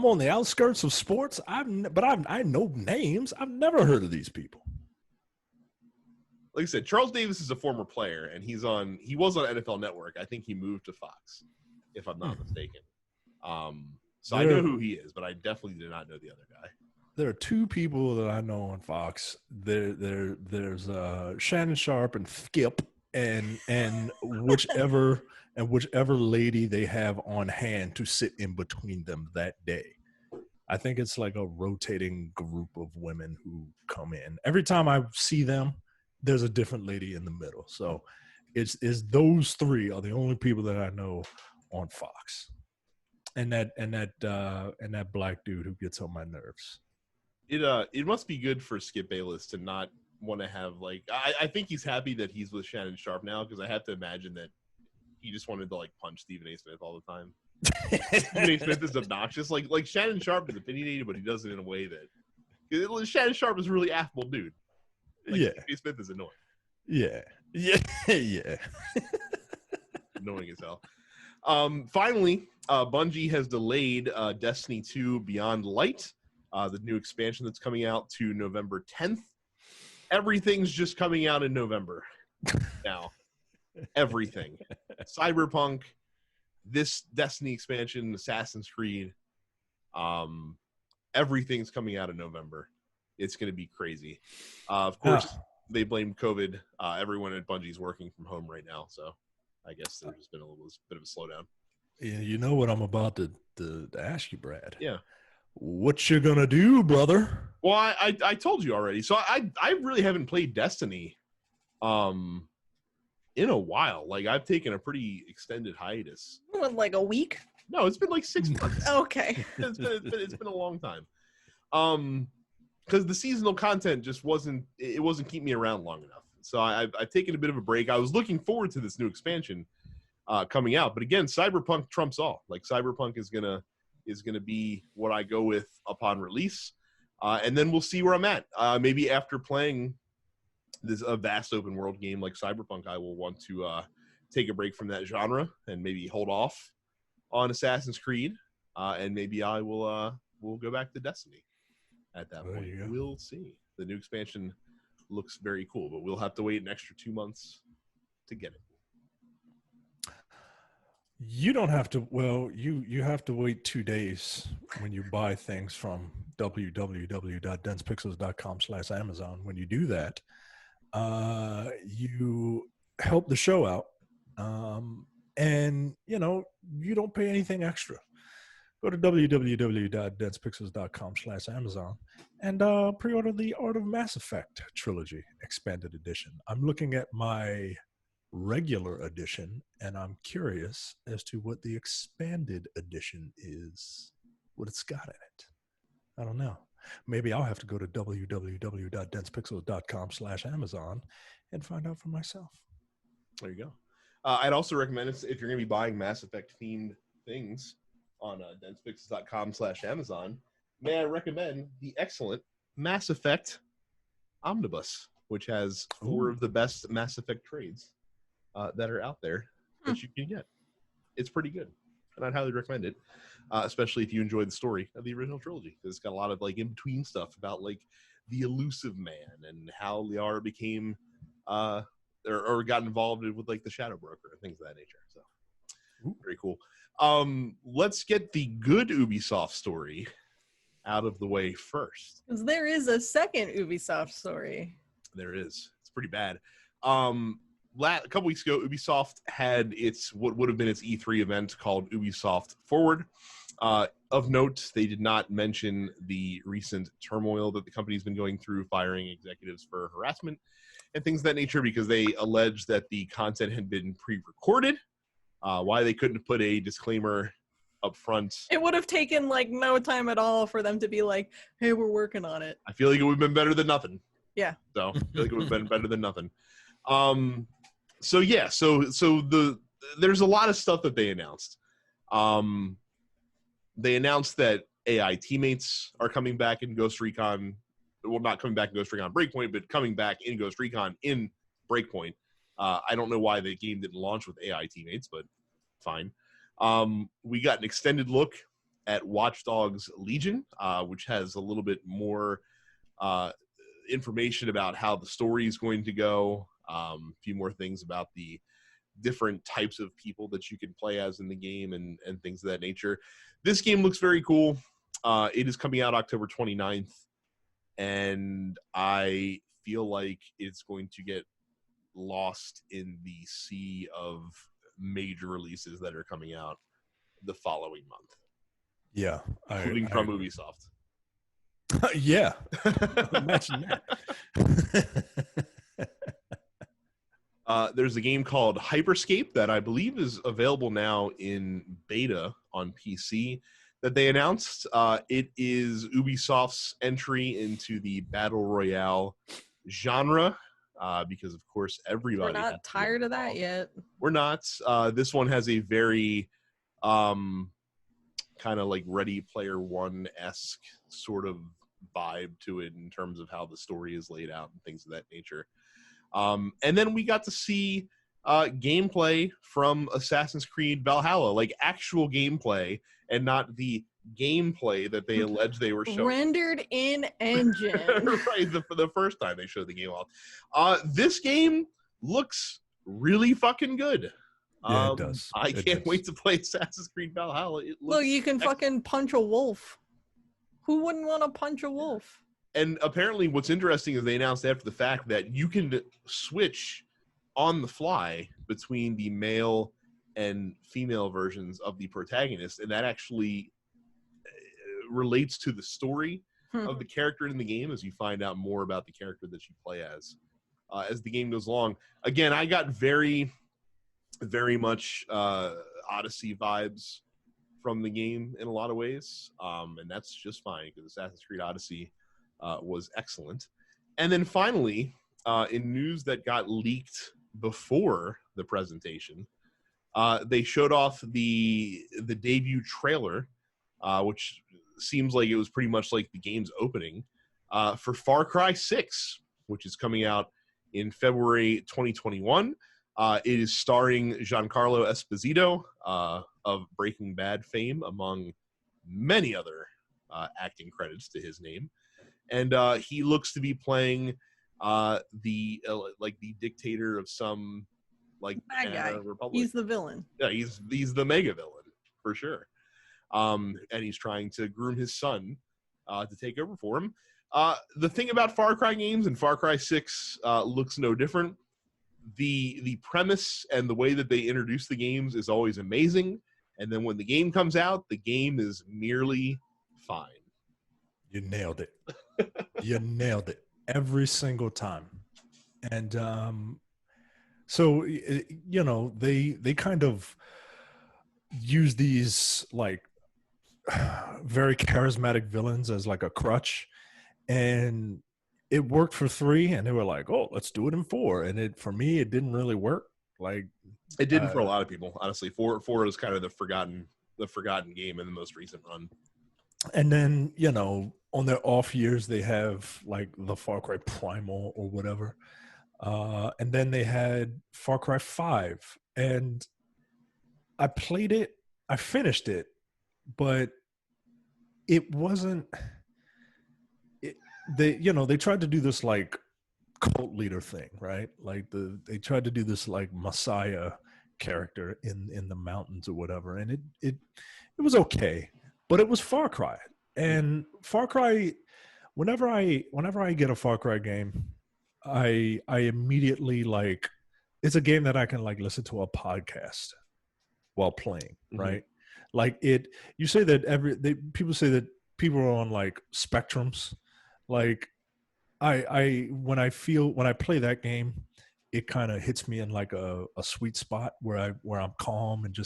Speaker 2: on the outskirts of sports. I know names. I've never heard of these people.
Speaker 1: Like I said, Charles Davis is a former player, and he was on NFL Network. I think he moved to Fox, if I'm not mistaken. So I know who he is, but I definitely did not know the other guy.
Speaker 2: There are two people that I know on Fox. There's Shannon Sharp and Skip, and whichever lady they have on hand to sit in between them that day. I think it's like a rotating group of women who come in. Every time I see them, there's a different lady in the middle. So it's those three are the only people that I know on Fox. And that black dude who gets on my nerves.
Speaker 1: It must be good for Skip Bayless to not want to have I think he's happy that he's with Shannon Sharp now, because I have to imagine that he just wanted to punch Stephen A. Smith all the time. Stephen A. Smith is obnoxious. Like Shannon Sharp is opinionated, but he does it in a way that Shannon Sharp is a really affable dude.
Speaker 2: Yeah.
Speaker 1: Stephen A. Smith is annoying.
Speaker 2: Yeah.
Speaker 1: Annoying as hell. Finally, Bungie has delayed Destiny 2 Beyond Light, the new expansion that's coming out, to November 10th. Everything's just coming out in November now. Everything. Cyberpunk, this Destiny expansion, Assassin's Creed, everything's coming out in November. It's going to be crazy. Of course, they blame COVID. Everyone at Bungie's working from home right now, so I guess there's just been a little bit of a slowdown.
Speaker 2: Yeah, you know what I'm about to ask you, Brad?
Speaker 1: Yeah.
Speaker 2: What you gonna do, brother?
Speaker 1: Well, I told you already. So I really haven't played Destiny in a while. I've taken a pretty extended hiatus.
Speaker 3: What, like a week?
Speaker 1: No, it's been like 6 months.
Speaker 3: Okay.
Speaker 1: It's been a long time. Because the seasonal content just wasn't keeping me around long enough. So I've taken a bit of a break. I was looking forward to this new expansion coming out, but again, Cyberpunk trumps all. Cyberpunk is gonna be what I go with upon release, and then we'll see where I'm at. Maybe after playing a vast open world game like Cyberpunk, I will want to take a break from that genre and maybe hold off on Assassin's Creed, and maybe I will go back to Destiny. At that point, we'll see. The new expansion looks very cool, but we'll have to wait an extra 2 months to get it.
Speaker 2: You don't have to. Well, you have to wait 2 days when you buy things from www.densepixels.com/Amazon. When you do that, you help the show out, and you don't pay anything extra. Go to www.densepixels.com/Amazon and pre-order the Art of Mass Effect Trilogy Expanded Edition. I'm looking at my regular edition, and I'm curious as to what the Expanded Edition is. what it's got in it. I don't know. Maybe I'll have to go to www.densepixels.com/Amazon and find out for myself.
Speaker 1: There you go. I'd also recommend if you're going to be buying Mass Effect themed things on densepixels.com/Amazon, may I recommend the excellent Mass Effect Omnibus, which has 4 of the best Mass Effect trades that are out there that you can get. It's pretty good, and I'd highly recommend it, especially if you enjoy the story of the original trilogy. It's got a lot of like in between stuff about like the elusive man and how Liara became or got involved with like the Shadow Broker and things of that nature. So very cool. Let's get the good Ubisoft story out of the way first.
Speaker 3: Because there is a second Ubisoft story.
Speaker 1: There is. It's pretty bad. A couple weeks ago, Ubisoft had what would have been its E3 event called Ubisoft Forward. Of note, they did not mention the recent turmoil that the company's been going through, firing executives for harassment and things of that nature, because they alleged that the content had been pre-recorded. Why they couldn't put a disclaimer up front.
Speaker 3: It would have taken like no time at all for them to be like, hey, we're working on it.
Speaker 1: I feel like it would have been better than nothing.
Speaker 3: Yeah.
Speaker 1: So I feel like it would have been better than nothing. So there's a lot of stuff that they announced. They announced that AI teammates are coming back in Ghost Recon. Well, not coming back in Ghost Recon Breakpoint, but coming back in Ghost Recon in Breakpoint. I don't know why the game didn't launch with AI teammates, but fine. We got an extended look at Watchdogs Legion, which has a little bit more information about how the story is going to go. A few more things about the different types of people that you can play as in the game and things of that nature. This game looks very cool. It is coming out October 29th, and I feel like it's going to get lost in the sea of major releases that are coming out the following month.
Speaker 2: Yeah.
Speaker 1: Including from Ubisoft.
Speaker 2: Yeah. Imagine that.
Speaker 1: There's a game called Hyperscape that I believe is available now in beta on PC that they announced. It is Ubisoft's entry into the Battle Royale genre. Because of course everybody.
Speaker 3: We're not tired of that yet.
Speaker 1: We're not. This one has a very kind of like Ready Player One-esque sort of vibe to it in terms of how the story is laid out and things of that nature. And then we got to see gameplay from Assassin's Creed Valhalla, like actual gameplay and not the gameplay that they allege they were showing.
Speaker 3: Rendered in engine.
Speaker 1: Right, for the first time they showed the game off. This game looks really fucking good.
Speaker 2: Yeah, it does.
Speaker 1: I can't wait to play Assassin's Creed Valhalla.
Speaker 3: Look, you can fucking punch a wolf. Who wouldn't want to punch a wolf?
Speaker 1: And apparently what's interesting is they announced after the fact that you can switch on the fly between the male and female versions of the protagonist, and that actually relates to the story of the character in the game as you find out more about the character that you play as the game goes along. Again, I got very, very much Odyssey vibes from the game in a lot of ways, and that's just fine because Assassin's Creed Odyssey was excellent. And then finally, in news that got leaked before the presentation, they showed off the debut trailer, which seems like it was pretty much like the game's opening, for Far Cry 6, which is coming out in February 2021. It is starring Giancarlo Esposito of Breaking Bad fame, among many other acting credits to his name. And he looks to be playing the dictator of some like
Speaker 3: bad guy.
Speaker 1: Republic.
Speaker 3: He's the villain.
Speaker 1: Yeah, he's the mega villain for sure. And he's trying to groom his son to take over for him. The thing about Far Cry games, and Far Cry 6 looks no different. The premise and the way that they introduce the games is always amazing, and then when the game comes out, the game is merely fine.
Speaker 2: You nailed it. You nailed it every single time. And so you know, they kind of use these like very charismatic villains as like a crutch, and it worked for 3, and they were like, "Oh, let's do it in 4." And for me, it didn't really work. Like,
Speaker 1: it didn't for a lot of people, honestly. Four is kind of the forgotten game in the most recent run.
Speaker 2: And then, on their off years, they have like the Far Cry Primal or whatever. And then they had Far Cry 5. And I played it, I finished it, but it wasn't. They tried to do this like cult leader thing, right? Like they tried to do this like Messiah character in the mountains or whatever, and it was okay, but it was Far Cry. And Far Cry, whenever I get a Far Cry game, I immediately like, it's a game that I can like listen to a podcast while playing, right? Like you say that people say that people are on like spectrums. Like when I play that game, it kind of hits me in like a sweet spot where I'm calm and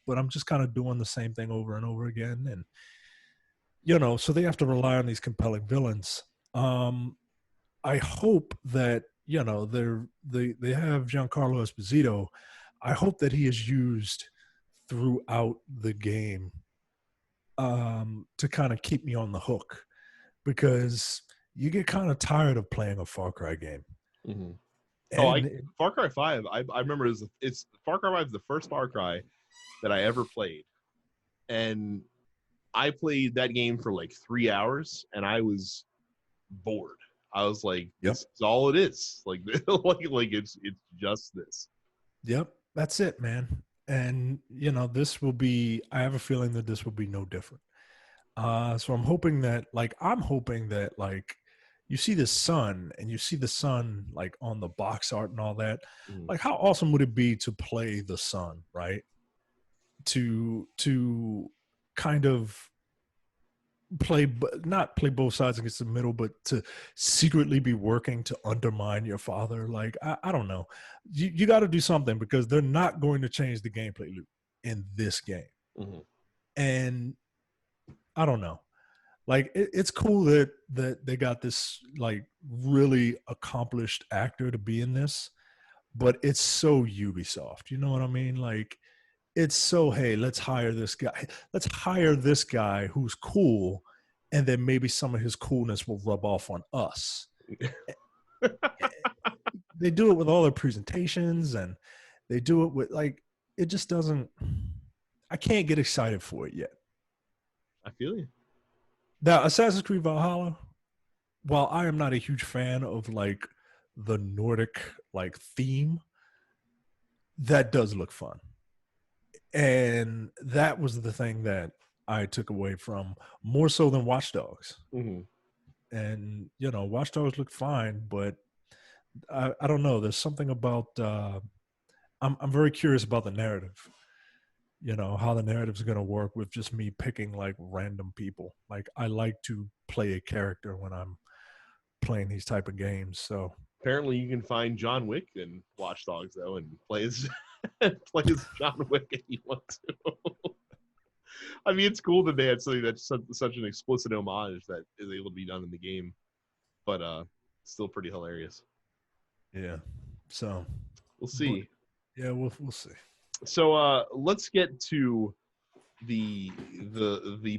Speaker 2: but I'm just kind of doing the same thing over and over again. And so they have to rely on these compelling villains. I hope that they have Giancarlo Esposito. I hope that he is used throughout the game to kind of keep me on the hook, because you get kind of tired of playing a Far Cry game.
Speaker 1: Far Cry 5, I remember it's Far Cry 5 is the first Far Cry that I ever played, and I played that game for like 3 hours, and I was bored. I was like, "This is all it is." Like, like it's just this.
Speaker 2: Yep, that's it, man. And I have a feeling that this will be no different. So I'm hoping that you see the sun, and you see the sun like on the box art and all that. Like, how awesome would it be to play the sun, right? To kind of not play both sides against the middle, but to secretly be working to undermine your father. Like, I don't know. You got to do something, because they're not going to change the gameplay loop in this game. And I don't know. Like, it's cool that they got this like really accomplished actor to be in this, but it's so Ubisoft. You know what I mean? Like, it's so, hey, let's hire this guy. Let's hire this guy who's cool, and then maybe some of his coolness will rub off on us. They do it with all their presentations, and they do it with like, it just doesn't. I can't get excited for it yet.
Speaker 1: I feel you.
Speaker 2: Now, Assassin's Creed Valhalla, while I am not a huge fan of like the Nordic like theme, that does look fun. And that was the thing that I took away from, more so than Watchdogs. And Watchdogs looked fine, but I don't know. There's something about I'm very curious about the narrative. How the narrative's going to work with just me picking like random people. Like, I like to play a character when I'm playing these type of games. So
Speaker 1: apparently you can find John Wick in Watchdogs though, and play as John Wick if you want to. I mean, it's cool that they had something that's such an explicit homage that is able to be done in the game, but still pretty hilarious.
Speaker 2: Yeah. So
Speaker 1: we'll see.
Speaker 2: Yeah, we'll see.
Speaker 1: So let's get to the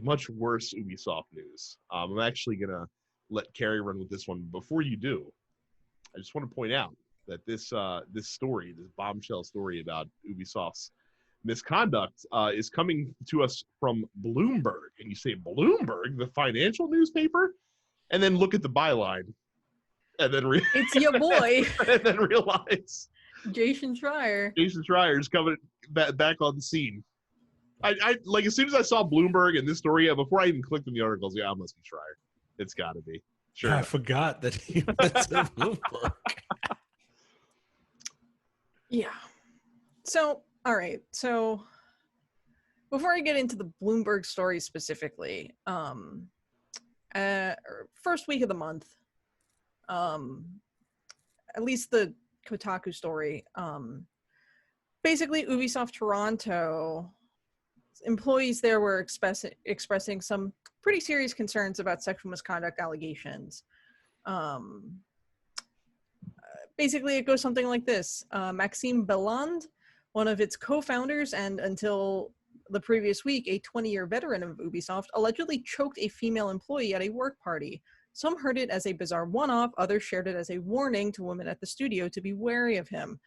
Speaker 1: much worse Ubisoft news. I'm actually gonna let Carrie run with this one. Before you do, I just want to point out that this bombshell story about Ubisoft's misconduct is coming to us from Bloomberg. And you say, Bloomberg, the financial newspaper? And then look at the byline. And then
Speaker 3: it's your boy.
Speaker 1: And then realize
Speaker 3: Jason Schreier.
Speaker 1: Jason Schreier is coming back on the scene. I like, as soon as I saw Bloomberg and this story, before I even clicked on the articles, I must be Schreier. It's got to be. Sure.
Speaker 2: I forgot that he went to Bloomberg.
Speaker 3: Yeah. So, all right. So, before I get into the Bloomberg story specifically, first week of the month, at least the Kotaku story, basically Ubisoft Toronto employees there were expressing some pretty serious concerns about sexual misconduct allegations. Basically, it goes something like this. Maxime Belland, one of its co-founders and until the previous week, a 20-year veteran of Ubisoft, allegedly choked a female employee at a work party. Some heard it as a bizarre one-off, others shared it as a warning to women at the studio to be wary of him.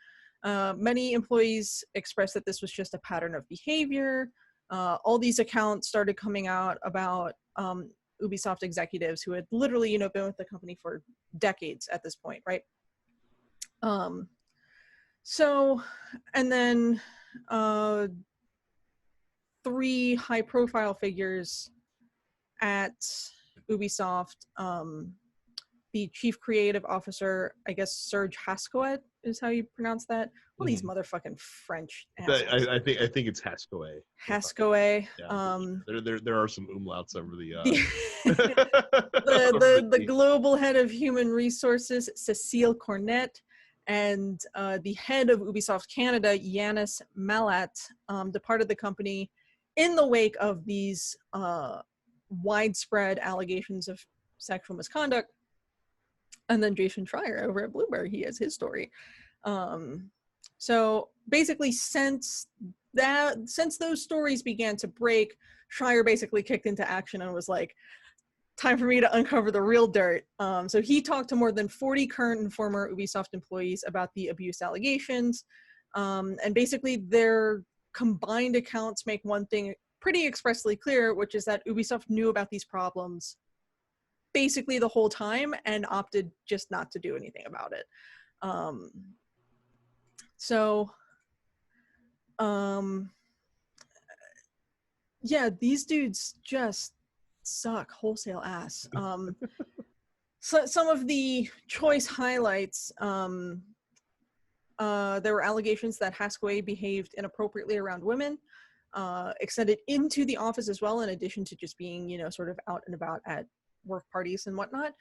Speaker 3: Many employees expressed that this was just a pattern of behavior. All these accounts started coming out about Ubisoft executives who had literally, been with the company for decades at this point, right? And then 3 high-profile figures at Ubisoft, the chief creative officer, I guess Serge Hascoët is how you pronounce that. All these motherfucking French assholes.
Speaker 1: I think it's Hascoët.
Speaker 3: Hascoët.
Speaker 1: Yeah, there are some umlauts over the
Speaker 3: the global head of human resources, Cécile Cornet, and the head of Ubisoft Canada, Yanis Malat, departed the company in the wake of these widespread allegations of sexual misconduct. And then Jason Schreier over at Bloomberg, he has his story. So basically, since those stories began to break, Schreier basically kicked into action and was like, time for me to uncover the real dirt. So he talked to more than 40 current and former Ubisoft employees about the abuse allegations. And basically, their combined accounts make one thing pretty expressly clear, which is that Ubisoft knew about these problems basically the whole time and opted just not to do anything about it. Yeah, these dudes just suck wholesale ass. So some of the choice highlights, there were allegations that Hascoët behaved inappropriately around women, extended into the office as well, in addition to just being, sort of out and about at work parties and whatnot.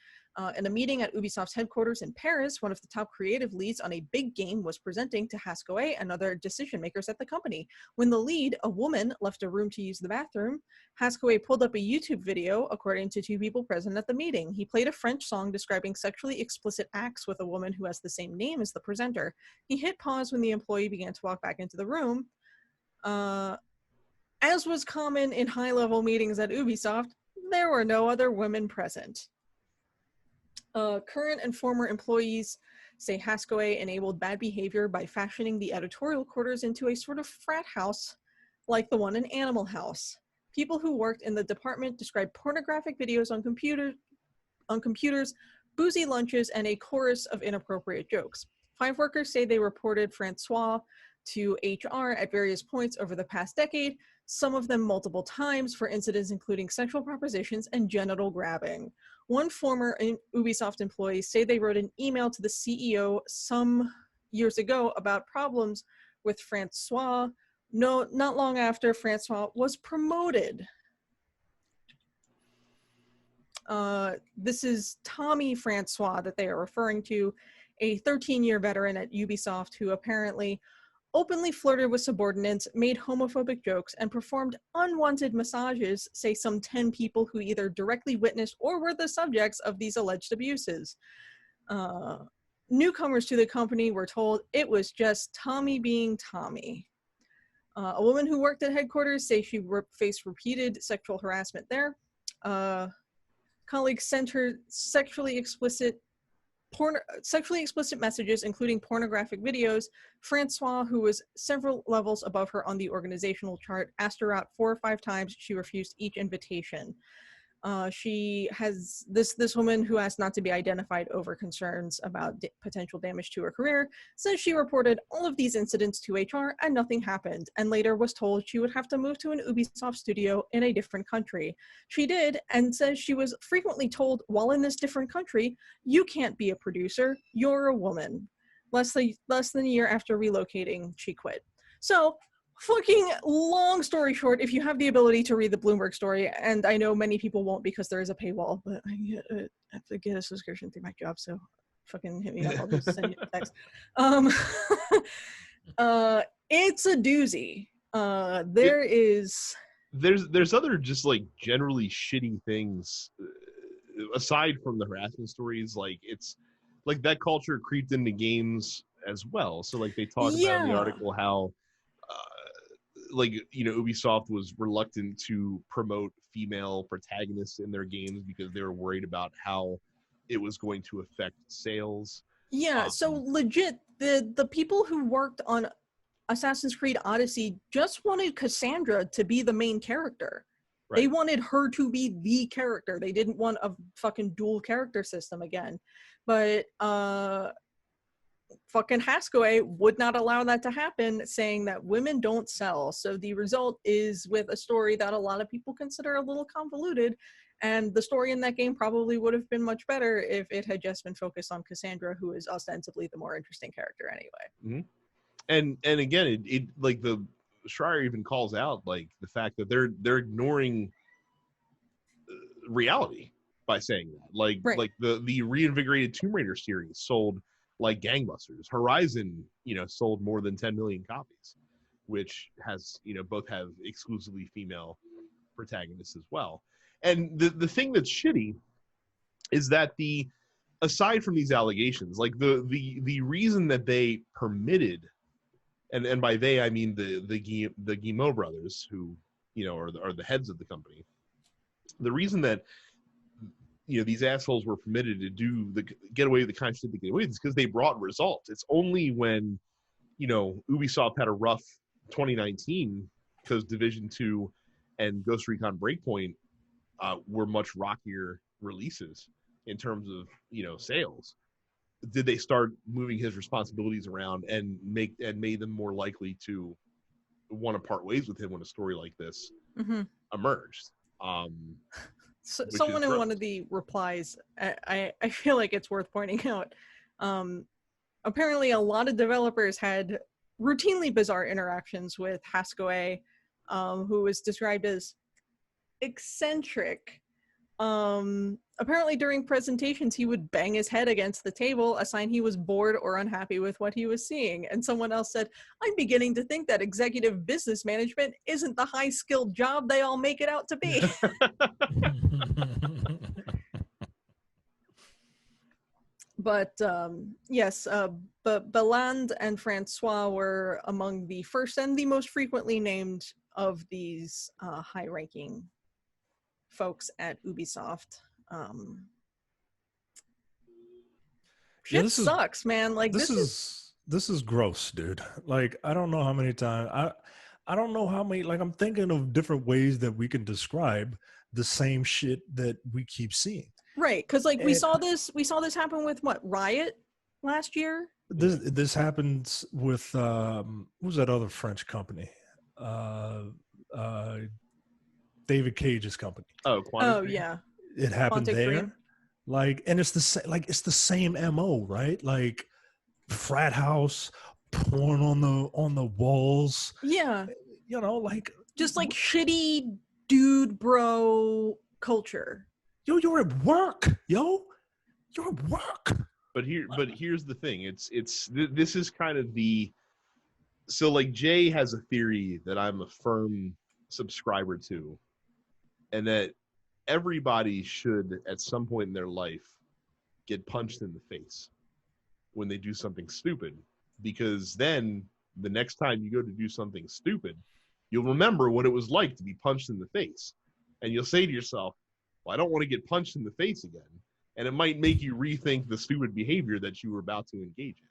Speaker 3: In a meeting at Ubisoft's headquarters in Paris, one of the top creative leads on a big game was presenting to Hascoët and other decision makers at the company. When the lead, a woman, left a room to use the bathroom, Hascoët pulled up a YouTube video, according to 2 people present at the meeting. He played a French song describing sexually explicit acts with a woman who has the same name as the presenter. He hit pause when the employee began to walk back into the room. As was common in high-level meetings at Ubisoft, there were no other women present. Current and former employees say Hascoët enabled bad behavior by fashioning the editorial quarters into a sort of frat house like the one in Animal House. People who worked in the department described pornographic videos on computers, boozy lunches, and a chorus of inappropriate jokes. 5 workers say they reported Francois to HR at various points over the past decade, some of them multiple times, for incidents including sexual propositions and genital grabbing. One former Ubisoft employee say they wrote an email to the CEO some years ago about problems with Francois, not long after Francois was promoted. This is Tommy Francois that they are referring to, a 13-year veteran at Ubisoft who apparently openly flirted with subordinates, made homophobic jokes, and performed unwanted massages, say some 10 people who either directly witnessed or were the subjects of these alleged abuses. Newcomers to the company were told it was just Tommy being Tommy. A woman who worked at headquarters say she faced repeated sexual harassment there. Colleagues sent her sexually explicit messages, including pornographic videos. Francois, who was several levels above her on the organizational chart, asked her out 4 or 5 times. She refused each invitation. She has this woman who asked not to be identified over concerns about potential damage to her career, says she reported all of these incidents to HR and nothing happened, and later was told she would have to move to an Ubisoft studio in a different country. She did, and says she was frequently told while in this different country, you can't be a producer, you're a woman. Less than a year after relocating, she quit. So, fucking long story short, if you have the ability to read the Bloomberg story, and I know many people won't because there is a paywall, but I have to get a subscription through my job, so fucking hit me up. I'll just send you a text. It's a doozy. There is
Speaker 1: there's other just like generally shitty things aside from the harassment stories. Like it's like that culture creeped into games as well. So like they talk about in the article how like Ubisoft was reluctant to promote female protagonists in their games because they were worried about how it was going to affect sales.
Speaker 3: Yeah, so legit, the people who worked on Assassin's Creed Odyssey just wanted Cassandra to be the main character. Right. They wanted her to be the character. They didn't want a fucking dual character system again. But fucking Haskell would not allow that to happen, saying that women don't sell. So the result is with a story that a lot of people consider a little convoluted. And the story in that game probably would have been much better if it had just been focused on Cassandra, who is ostensibly the more interesting character anyway.
Speaker 1: Mm-hmm. And again, it like the Schreier even calls out like the fact that they're ignoring reality by saying that. Like the reinvigorated Tomb Raider series sold like gangbusters. Horizon, sold more than 10 million copies, which has, both have exclusively female protagonists as well. And the thing that's shitty is that aside from these allegations, like the reason that they permitted, and by they I mean the Guillemot brothers, who are the heads of the company, the reason that these assholes were permitted to get away with the kind of shit they get away with is because they brought results. It's only when Ubisoft had a rough 2019 because Division 2 and Ghost Recon Breakpoint were much rockier releases in terms of sales, did they start moving his responsibilities around and made them more likely to want to part ways with him when a story like this emerged.
Speaker 3: So, someone in one of the replies, I feel like it's worth pointing out, apparently a lot of developers had routinely bizarre interactions with Haskell, who was described as eccentric. Apparently during presentations he would bang his head against the table, a sign he was bored or unhappy with what he was seeing. And someone else said, I'm beginning to think that executive business management isn't the high-skilled job they all make it out to be. But yes, Beland and Francois were among the first and the most frequently named of these high-ranking folks at Ubisoft. Shit sucks, man. Like this
Speaker 2: is gross, dude. Like I don't know how many times I don't know how many, like I'm thinking of different ways that we can describe the same shit that we keep seeing.
Speaker 3: Right, because like we saw this happen with what, Riot last year?
Speaker 2: This happens with who's that other French company? David Cage's company.
Speaker 3: Yeah.
Speaker 2: It happened
Speaker 3: Quantic
Speaker 2: there.
Speaker 3: Dream.
Speaker 2: Like, and it's the same MO, right? Like frat house, porn on the walls.
Speaker 3: Yeah.
Speaker 2: Like
Speaker 3: just like shitty dude bro culture.
Speaker 2: Yo, you're at work. You're at work.
Speaker 1: But here's the thing. This is kind of so like Jay has a theory that I'm a firm subscriber to, and that everybody should at some point in their life get punched in the face when they do something stupid, because then the next time you go to do something stupid, you'll remember what it was like to be punched in the face, and you'll say to yourself, well, I don't want to get punched in the face again. And it might make you rethink the stupid behavior that you were about to engage in.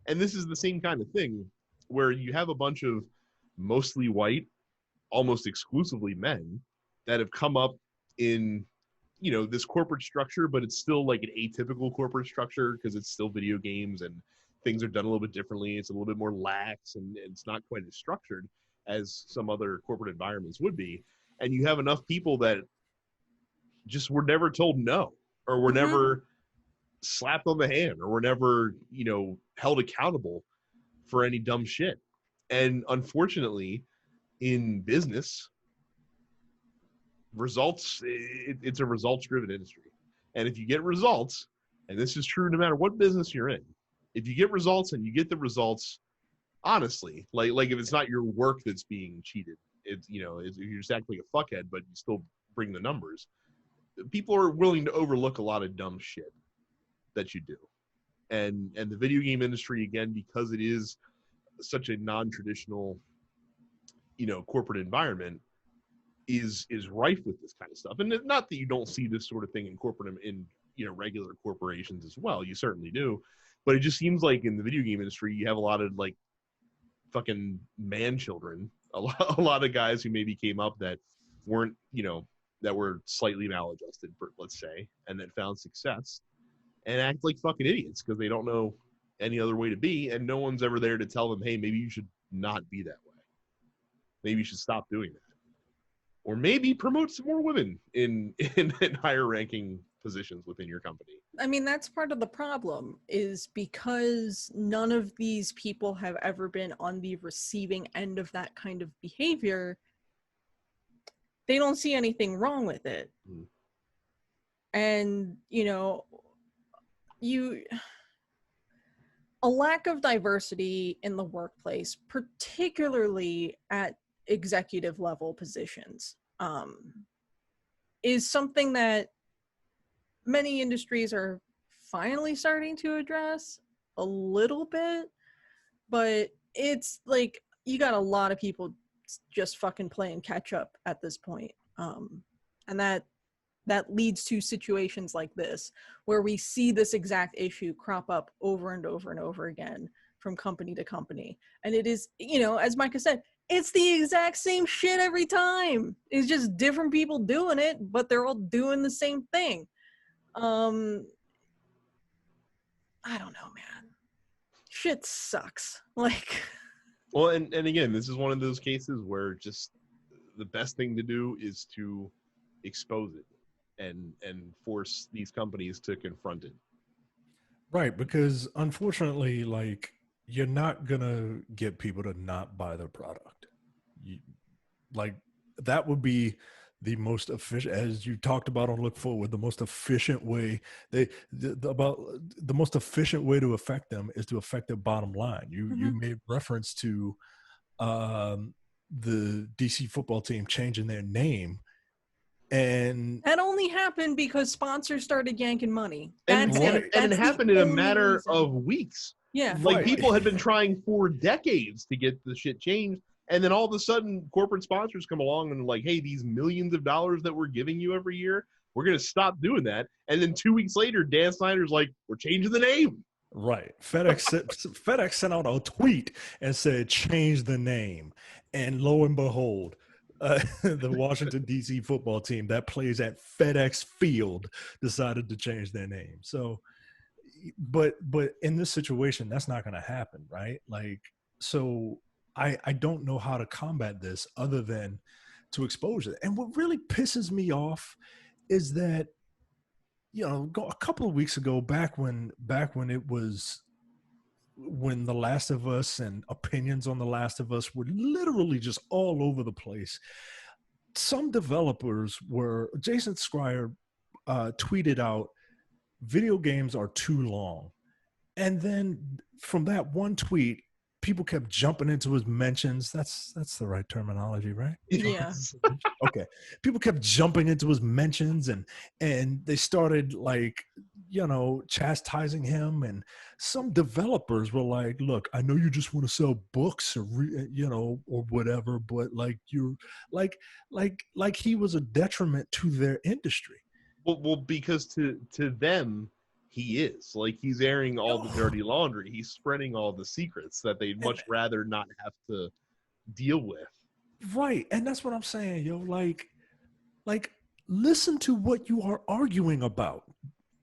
Speaker 1: And this is the same kind of thing where you have a bunch of mostly white, almost exclusively men that have come up in, this corporate structure, but it's still like an atypical corporate structure because it's still video games and things are done a little bit differently. It's a little bit more lax and it's not quite as structured as some other corporate environments would be. And you have enough people that just were never told no, or were never slapped on the hand, or were never, held accountable for any dumb shit. And unfortunately, in business, results, it's a results-driven industry. And if you get results, and this is true no matter what business you're in, if you get results and you get the results honestly, like if it's not your work that's being cheated you just act like a fuckhead, but you still bring the numbers. People are willing to overlook a lot of dumb shit that you do, and the video game industry, again, because it is such a non-traditional, corporate environment, is rife with this kind of stuff. And it's not that you don't see this sort of thing in regular corporations as well. You certainly do, but it just seems like in the video game industry, you have a lot of like fucking man children, a lot of guys who maybe came up that weren't, that were slightly maladjusted, let's say, and that found success and act like fucking idiots because they don't know any other way to be, and no one's ever there to tell them, hey, maybe you should not be that way. Maybe you should stop doing that. Or maybe promote some more women in higher ranking positions within your company.
Speaker 3: I mean, that's part of the problem, is because none of these people have ever been on the receiving end of that kind of behavior. They don't see anything wrong with it. And, a lack of diversity in the workplace, particularly at executive level positions, is something that many industries are finally starting to address a little bit, but it's like you got a lot of people just fucking playing catch up at this point, and that leads to situations like this where we see this exact issue crop up over and over and over again from company to company. And it is, as Micah said, it's the exact same shit every time. It's just different people doing it, but they're all doing the same thing. I don't know, man. Shit sucks. Like,
Speaker 1: well, and again, this is one of those cases where just the best thing to do is to expose it and force these companies to confront it.
Speaker 2: Right, because unfortunately, like, you're not gonna get people to not buy their product. That would be the most efficient, as you talked about on Look Forward, the most efficient way. The most efficient way to affect them is to affect their bottom line. You made reference to the DC football team changing their name, and
Speaker 3: that only happened because sponsors started yanking money.
Speaker 1: And it happened in a matter of weeks.
Speaker 3: Yeah.
Speaker 1: Like, people had been trying for decades to get the shit changed, and then all of a sudden corporate sponsors come along and like, hey, these millions of dollars that we're giving you every year, we're going to stop doing that. And then 2 weeks later, Dan Snyder's like, we're changing the name.
Speaker 2: Right. FedEx sent out a tweet and said, change the name. And lo and behold, the Washington, D.C. football team that plays at FedEx Field decided to change their name. So, but in this situation, that's not going to happen, right? Like, so I don't know how to combat this other than to expose it. And what really pisses me off is that, a couple of weeks ago, back when The Last of Us and opinions on The Last of Us were literally just all over the place, some developers Jason Schreier tweeted out, video games are too long. And then from that one tweet, people kept jumping into his mentions. That's the right terminology, right?
Speaker 3: Yeah.
Speaker 2: Okay. People kept jumping into his mentions and they started chastising him. And some developers were like, look, I know you just want to sell books or whatever, but like you're like he was a detriment to their industry.
Speaker 1: Well, because to them, he is. Like, he's airing all the dirty laundry. He's spreading all the secrets that they'd much rather not have to deal with.
Speaker 2: Right. And that's what I'm saying, yo. Like listen to what you are arguing about,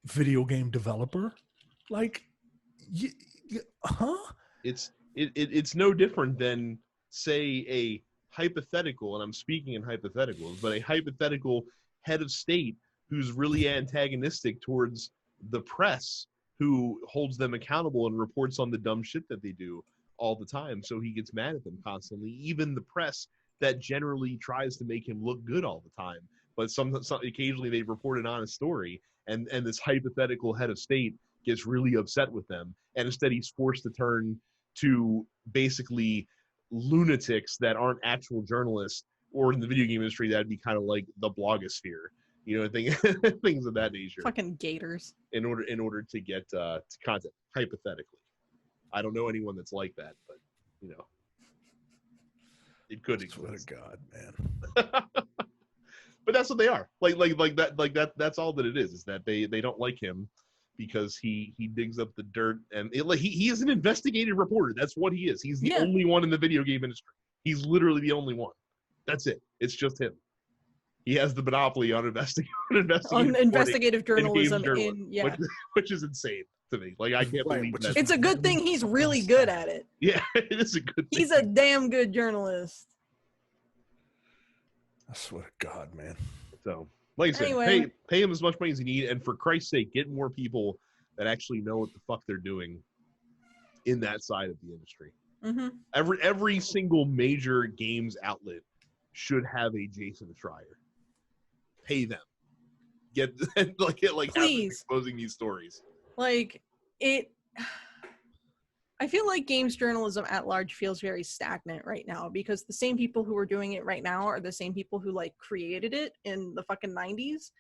Speaker 2: video game developer. Like,
Speaker 1: It's no different than, say, a hypothetical, and I'm speaking in hypotheticals, but a hypothetical head of state who's really antagonistic towards the press, who holds them accountable and reports on the dumb shit that they do all the time. So he gets mad at them constantly, even the press that generally tries to make him look good all the time. But some occasionally they report an honest story, and this hypothetical head of state gets really upset with them. And instead he's forced to turn to basically lunatics that aren't actual journalists or in the video game industry, that'd be kind of like the blogosphere, things of that nature.
Speaker 3: Fucking gators.
Speaker 1: In order to get to content, hypothetically, I don't know anyone that's like that, but it could exist.
Speaker 2: Swear to God, man.
Speaker 1: But that's what they are. That's all that it is that they don't like him because he digs up the dirt and he is an investigative reporter. That's what he is. He's the only one in the video game industry. He's literally the only one. That's it. It's just him. He has the monopoly on investigative journalism which is insane to me. Like, I can't believe that.
Speaker 3: It's a good thing he's really good at it.
Speaker 1: Yeah, it is a good thing.
Speaker 3: He's a damn good journalist.
Speaker 2: I swear to God, man.
Speaker 1: So, like I said, pay him as much money as you need, and for Christ's sake, get more people that actually know what the fuck they're doing in that side of the industry.
Speaker 3: Mm-hmm.
Speaker 1: Every single major games outlet should have a Jason Schreier. Pay them. Get please exposing these stories.
Speaker 3: Like it. I feel like games journalism at large feels very stagnant right now because the same people who are doing it right now are the same people who created it in the fucking 90s.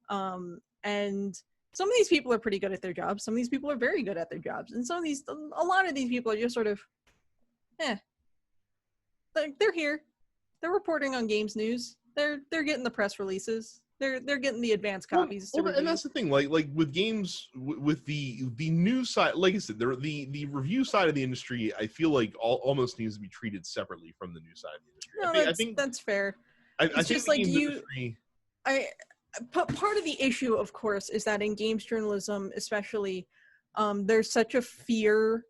Speaker 3: And some of these people are pretty good at their jobs. Some of these people are very good at their jobs. And a lot of these people are just sort of, they're here. They're reporting on games news. They're getting the press releases. They're getting the advanced copies.
Speaker 1: And that's the thing. Like with games, with the news side, like I said, the review side of the industry, I feel like almost needs to be treated separately from the news side of the industry.
Speaker 3: No, I think that's fair. It's just like part of the issue, of course, is that in games journalism, especially, there's such a fear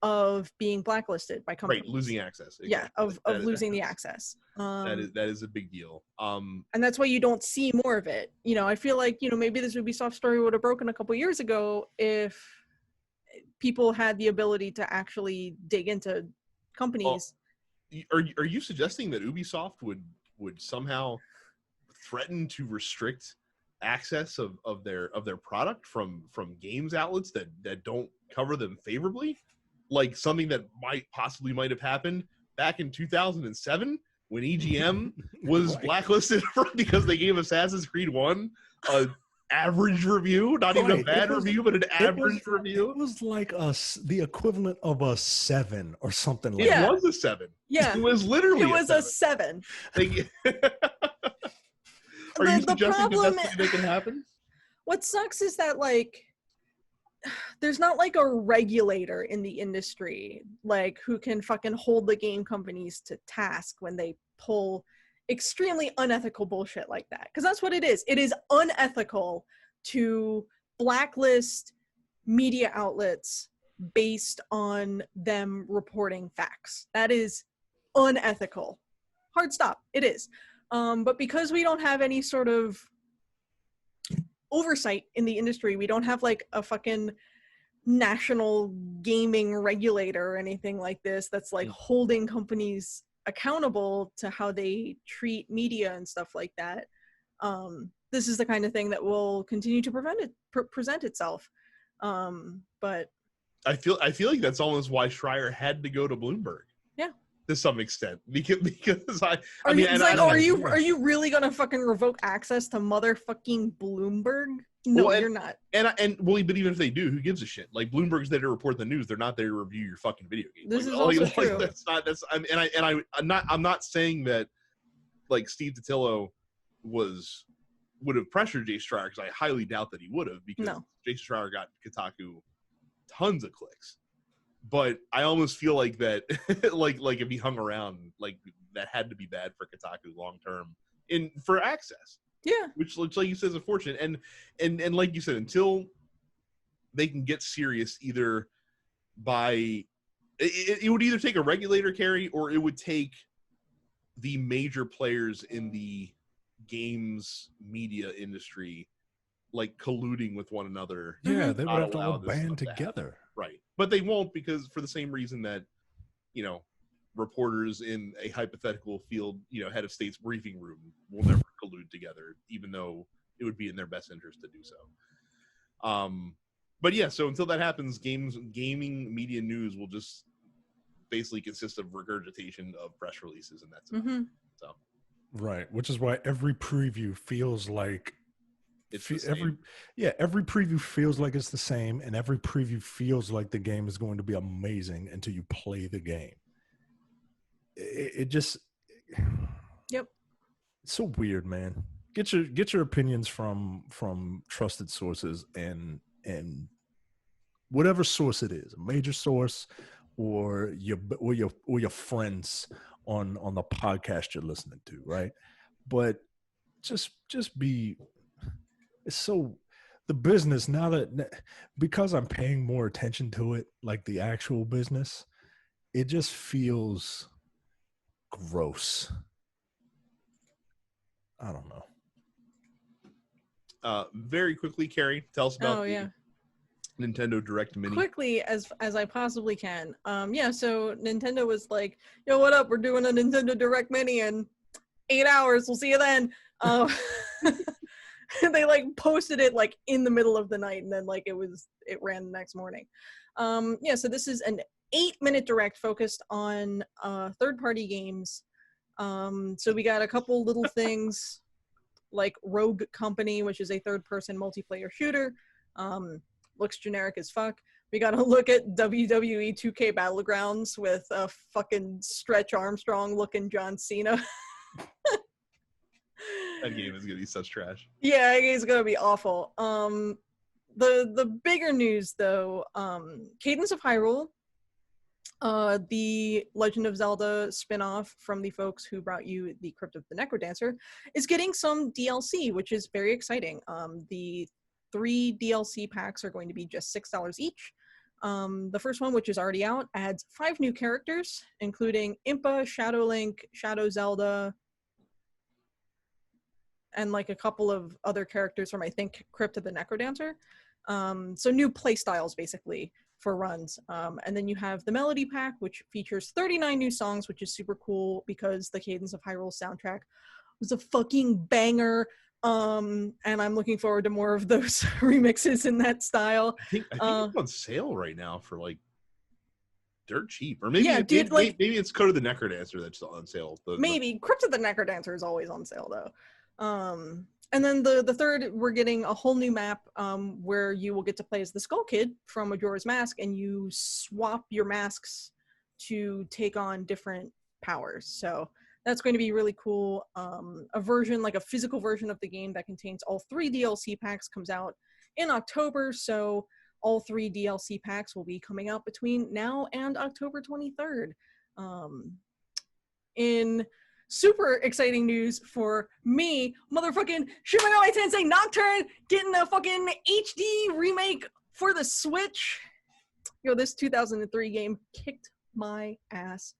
Speaker 3: of being blacklisted by companies.
Speaker 1: Right, losing access. Exactly.
Speaker 3: Yeah, of losing the access.
Speaker 1: That is a big deal.
Speaker 3: And that's why you don't see more of it. I feel like, maybe this Ubisoft story would have broken a couple years ago if people had the ability to actually dig into companies.
Speaker 1: Well, are you suggesting that Ubisoft would somehow threaten to restrict access of their product from games outlets that don't cover them favorably? Like something that might have happened back in 2007 when EGM was blacklisted because they gave Assassin's Creed 1 a average review, not even a bad review, but an average review.
Speaker 2: It was like the equivalent of a 7 or something like
Speaker 1: that.
Speaker 2: It
Speaker 1: was a 7.
Speaker 3: Yeah.
Speaker 1: It was literally
Speaker 3: a 7.
Speaker 1: Are you suggesting that that's something that can happen?
Speaker 3: What sucks is that there's not a regulator in the industry who can fucking hold the game companies to task when they pull extremely unethical bullshit like that, because that's what it is. It is unethical to blacklist media outlets based on them reporting facts. That is unethical. Hard stop. It is. But because we don't have any sort of oversight in the industry, we don't have a fucking national gaming regulator or anything like this that's holding companies accountable to how they treat media and stuff like that. This is the kind of thing that will continue to present itself. But
Speaker 1: I feel like that's almost why Schreier had to go to Bloomberg.
Speaker 3: Yeah.
Speaker 1: To some extent, because
Speaker 3: are you really gonna fucking revoke access to motherfucking Bloomberg? No, you're not.
Speaker 1: But even if they do, who gives a shit? Like, Bloomberg's there to report the news. They're not there to review your fucking video game.
Speaker 3: This is also true.
Speaker 1: I'm not saying that Steve Totillo would have pressured Jason Schreier, because I highly doubt that he would have, because Jason Schreier got Kotaku tons of clicks. But I almost feel like that, if he hung around, that had to be bad for Kotaku long term for access.
Speaker 3: Yeah,
Speaker 1: which like you said, is unfortunate. And like you said, until they can get serious, either by it would either take a regulator carry, or it would take the major players in the games media industry colluding with one another.
Speaker 2: Yeah, they would have to all band together.
Speaker 1: Right. But they won't, because for the same reason that, reporters in a hypothetical field, head of state's briefing room will never collude together, even though it would be in their best interest to do so. But yeah, so until that happens, gaming media news will just basically consist of regurgitation of press releases, and that's it.
Speaker 3: Mm-hmm.
Speaker 1: So
Speaker 2: Right, which is why every preview feels like
Speaker 1: It's the
Speaker 2: every
Speaker 1: same.
Speaker 2: every preview feels like it's the same, and every preview feels like the game is going to be amazing until you play the game. It just
Speaker 3: Yep.
Speaker 2: it's so weird, man. Get your opinions from trusted sources and whatever source it is, a major source or your friends on the podcast you're listening to, right? But just be it's so the business now that because I'm paying more attention to it, like the actual business, it just feels gross. I don't know.
Speaker 1: Very quickly, Carrie, tell us about
Speaker 3: yeah.
Speaker 1: Nintendo Direct Mini.
Speaker 3: Quickly as I possibly can. So Nintendo was like, yo, what up? We're doing a Nintendo Direct Mini in 8 hours. We'll see you then. They like posted it like in the middle of the night, and then like it ran the next morning. So this is an 8-minute direct focused on third-party games. So we got a couple little things like Rogue Company, which is a third-person multiplayer shooter. Looks generic as fuck. We got to look at WWE 2K Battlegrounds with a fucking Stretch Armstrong looking John Cena.
Speaker 1: That game is gonna be such trash.
Speaker 3: Yeah, it's gonna be awful. The bigger news though, Cadence of Hyrule, the Legend of Zelda spin-off from the folks who brought you the Crypt of the Necrodancer, is getting some DLC, which is very exciting. The 3 DLC packs are going to be just $6 each. The first one, which is already out, adds 5 new characters, including Impa, Shadow Link, Shadow Zelda, and like a couple of other characters from, I think, Crypt of the Necrodancer. So new play styles, basically, for runs. And then you have the Melody Pack, which features 39 new songs, which is super cool because the Cadence of Hyrule soundtrack was a fucking banger. And I'm looking forward to more of those remixes in that style.
Speaker 1: I think it's on sale right now for like dirt cheap, or maybe maybe it's Code of the Necrodancer that's on sale.
Speaker 3: Maybe Crypt of the Necrodancer is always on sale though. And then the third, we're getting a whole new map where you will get to play as the Skull Kid from Majora's Mask, and you swap your masks to take on different powers. So that's going to be really cool. A version, like a physical version of the game that contains all 3 DLC packs comes out in October. So all 3 DLC packs will be coming out between now and October 23rd. In super exciting news for me, motherfucking Shin Megami Tensei Nocturne getting a fucking HD remake for the Switch. Yo, this 2003 game kicked my ass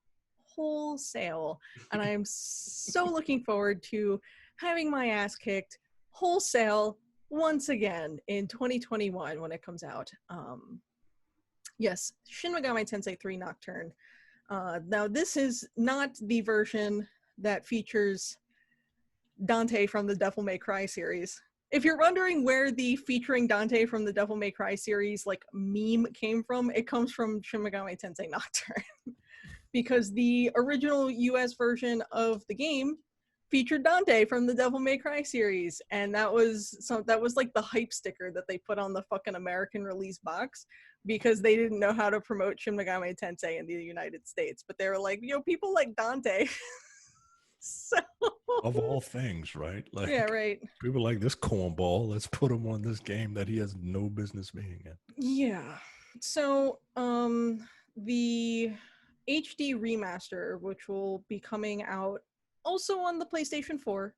Speaker 3: wholesale, and I am so looking forward to having my ass kicked wholesale once again in 2021 when it comes out. Yes, Shin Megami Tensei 3 Nocturne. Now, this is not the version that features Dante from the Devil May Cry series. If you're wondering where the featuring Dante from the Devil May Cry series like meme came from, it comes from Shin Megami Tensei Nocturne. Because the original US version of the game featured Dante from the Devil May Cry series, and that was like the hype sticker that they put on the fucking American release box because they didn't know how to promote Shin Megami Tensei in the United States. But they were like, yo, people like Dante. So
Speaker 2: of all things, right? Like,
Speaker 3: yeah, right.
Speaker 2: People like this cornball. Let's put him on this game that he has no business being in.
Speaker 3: Yeah. So the HD remaster, which will be coming out also on the PlayStation 4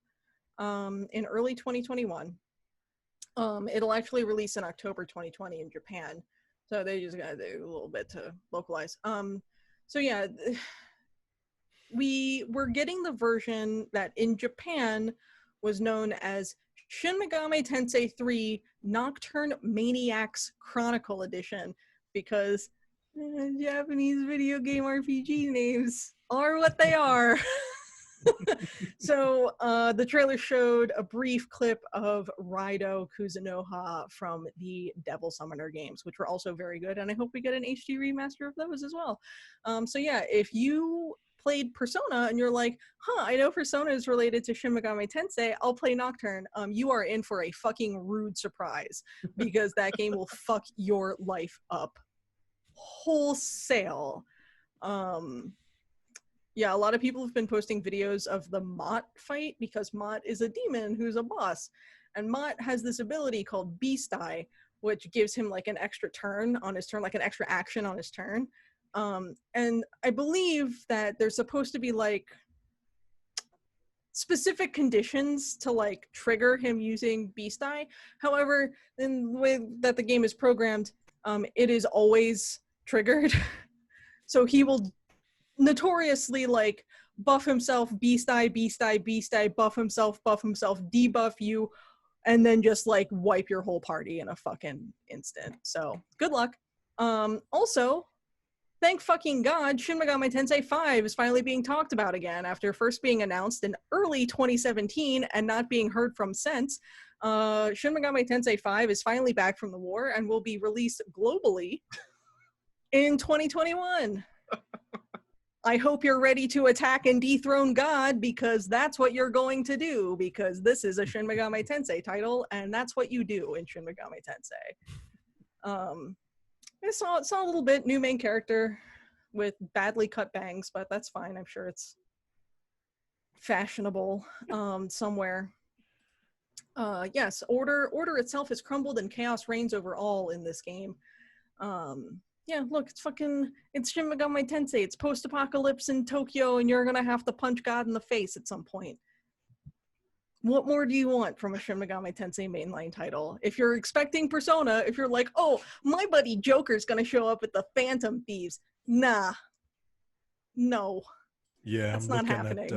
Speaker 3: in early 2021. It'll actually release in October 2020 in Japan. So they just gotta do a little bit to localize. So yeah, we're getting the version that in Japan was known as Shin Megami Tensei 3 Nocturne Maniacs Chronicle Edition, because Japanese video game RPG names are what they are. So the trailer showed a brief clip of Raido Kuzunoha from the Devil Summoner games, which were also very good, and I hope we get an HD remaster of those as well. So yeah, if you played Persona and you're like, I know Persona is related to Shin Megami Tensei, I'll play Nocturne, you are in for a fucking rude surprise, because that game will fuck your life up wholesale. Yeah, a lot of people have been posting videos of the Mott fight, because Mott is a demon who's a boss. And Mott has this ability called Beast Eye, which gives him like an extra turn on his turn, like an extra action on his turn. And I believe that there's supposed to be like specific conditions to like trigger him using Beast Eye. However, in the way that the game is programmed, it is always triggered. So he will notoriously like buff himself, Beast Eye, buff himself, debuff you, and then just like wipe your whole party in a fucking instant. So good luck. Also, thank fucking God, Shin Megami Tensei 5 is finally being talked about again after first being announced in early 2017 and not being heard from since. Shin Megami Tensei 5 is finally back from the war and will be released globally in 2021. I hope you're ready to attack and dethrone God, because that's what you're going to do, because this is a Shin Megami Tensei title, and that's what you do in Shin Megami Tensei. I saw a little bit, new main character with badly cut bangs, but that's fine. I'm sure it's fashionable somewhere. Yes, order itself has crumbled and chaos reigns over all in this game. Yeah, look, it's Shin Megami Tensei. It's post-apocalypse in Tokyo, and you're gonna have to punch God in the face at some point. What more do you want from a Shin Megami Tensei mainline title? If you're expecting Persona, if you're like, oh, my buddy Joker's gonna show up at the Phantom Thieves. Nah. No.
Speaker 2: Yeah,
Speaker 3: that's not happening.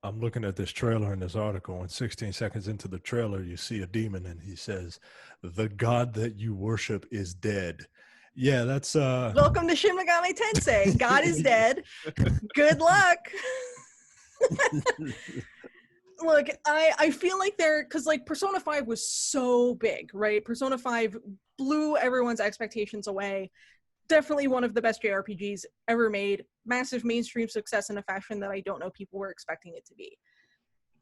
Speaker 2: I'm looking at this trailer in this article, and 16 seconds into the trailer, you see a demon, and he says, "The god that you worship is dead." Yeah, that's
Speaker 3: Welcome to Shin Megami Tensei. God is dead. Good luck. Look, I feel like because like Persona 5 was so big, right? Persona 5 blew everyone's expectations away. Definitely one of the best JRPGs ever made. Massive mainstream success in a fashion that I don't know people were expecting it to be.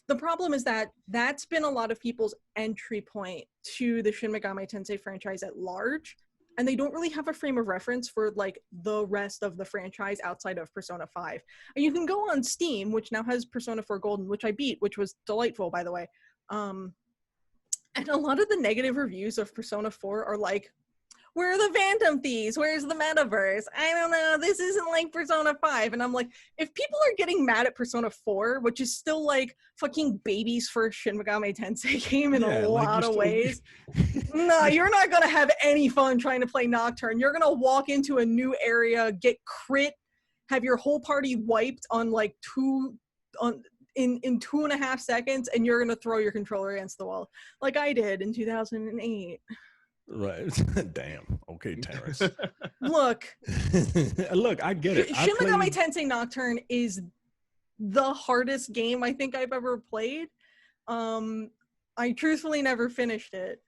Speaker 3: The problem is that that's been a lot of people's entry point to the Shin Megami Tensei franchise at large, and they don't really have a frame of reference for like the rest of the franchise outside of Persona 5. And you can go on Steam, which now has Persona 4 Golden, which I beat, which was delightful, by the way. And a lot of the negative reviews of Persona 4 are like, where are the Phantom Thieves? Where's the metaverse? I don't know. This isn't like Persona 5. And I'm like, if people are getting mad at Persona 4, which is still like fucking babies for Shin Megami Tensei game in a lot of ways, no, you're not going to have any fun trying to play Nocturne. You're going to walk into a new area, get crit, have your whole party wiped on like in 2.5 seconds, and you're going to throw your controller against the wall like I did in 2008.
Speaker 2: Right. Damn. Okay, Terrence.
Speaker 3: Look,
Speaker 2: I get it.
Speaker 3: Shin Megami Tensei Nocturne is the hardest game I think I've ever played. I truthfully never finished it.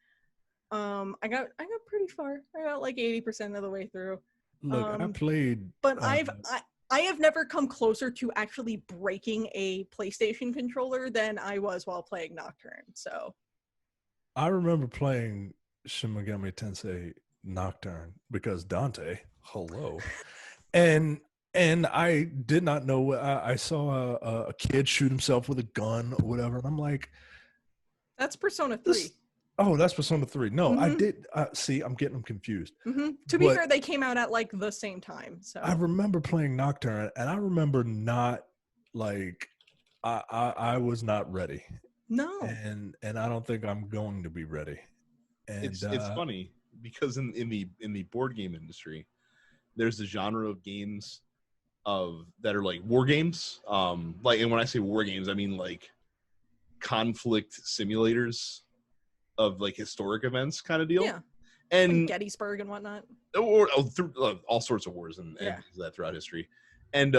Speaker 3: I got pretty far. I got like 80% of the way through.
Speaker 2: Look, I played,
Speaker 3: but I have never come closer to actually breaking a PlayStation controller than I was while playing Nocturne. So
Speaker 2: I remember playing Shin Megami Tensei Nocturne because Dante, hello, and I did not know. I saw a kid shoot himself with a gun or whatever, and I'm like,
Speaker 3: that's Persona 3.
Speaker 2: That's Persona 3. No, I did. See, I'm getting them confused.
Speaker 3: To be fair, they came out at like the same time. So
Speaker 2: I remember playing Nocturne, and I remember not like I was not ready.
Speaker 3: No,
Speaker 2: and I don't think I'm going to be ready. And
Speaker 1: it's funny because in the board game industry, there's a genre of games that are like war games. Like, and when I say war games, I mean like conflict simulators of like historic events kind of deal.
Speaker 3: Yeah.
Speaker 1: And
Speaker 3: like Gettysburg and whatnot.
Speaker 1: Or all sorts of wars and that throughout history. And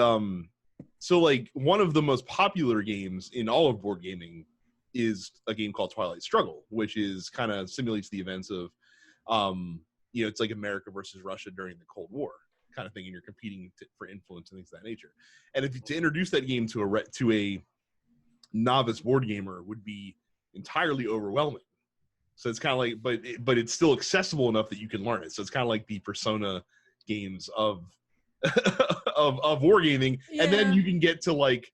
Speaker 1: so like one of the most popular games in all of board gaming is a game called Twilight Struggle, which is kind of simulates the events of it's like America versus Russia during the Cold War kind of thing, and you're competing for influence and things of that nature. And if to introduce that game to a novice board gamer would be entirely overwhelming. So it's kind of like, but it's still accessible enough that you can learn it. So it's kind of like the Persona games of of wargaming, and then you can get to like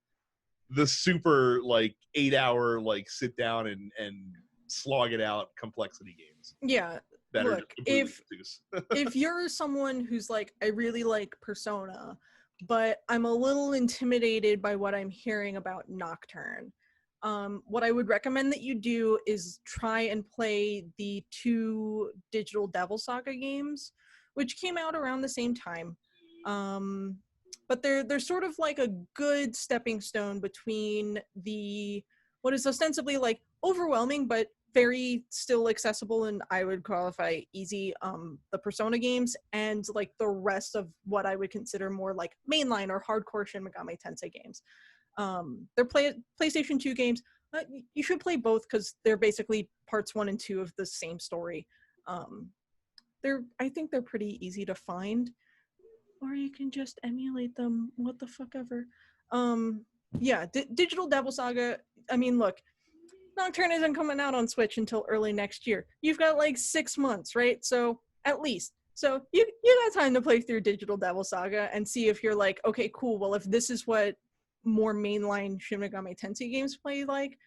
Speaker 1: the super like 8-hour like sit down and slog it out complexity games.
Speaker 3: Yeah. Look, if you're someone who's like, I really like Persona, but I'm a little intimidated by what I'm hearing about Nocturne, what I would recommend that you do is try and play the 2 Digital Devil Saga games, which came out around the same time. But they're sort of like a good stepping stone between the what is ostensibly like overwhelming but very still accessible and I would qualify easy the Persona games, and like the rest of what I would consider more like mainline or hardcore Shin Megami Tensei games. They're PlayStation 2 games. You should play both because they're basically parts 1 and 2 of the same story. I think they're pretty easy to find, or you can just emulate them. What the fuck ever. Yeah, Digital Devil Saga. I mean, look, Nocturne isn't coming out on Switch until early next year. You've got like 6 months, right? So at least. So you got time to play through Digital Devil Saga and see if you're like, okay, cool. Well, if this is what more mainline Shin Megami Tensei games play like,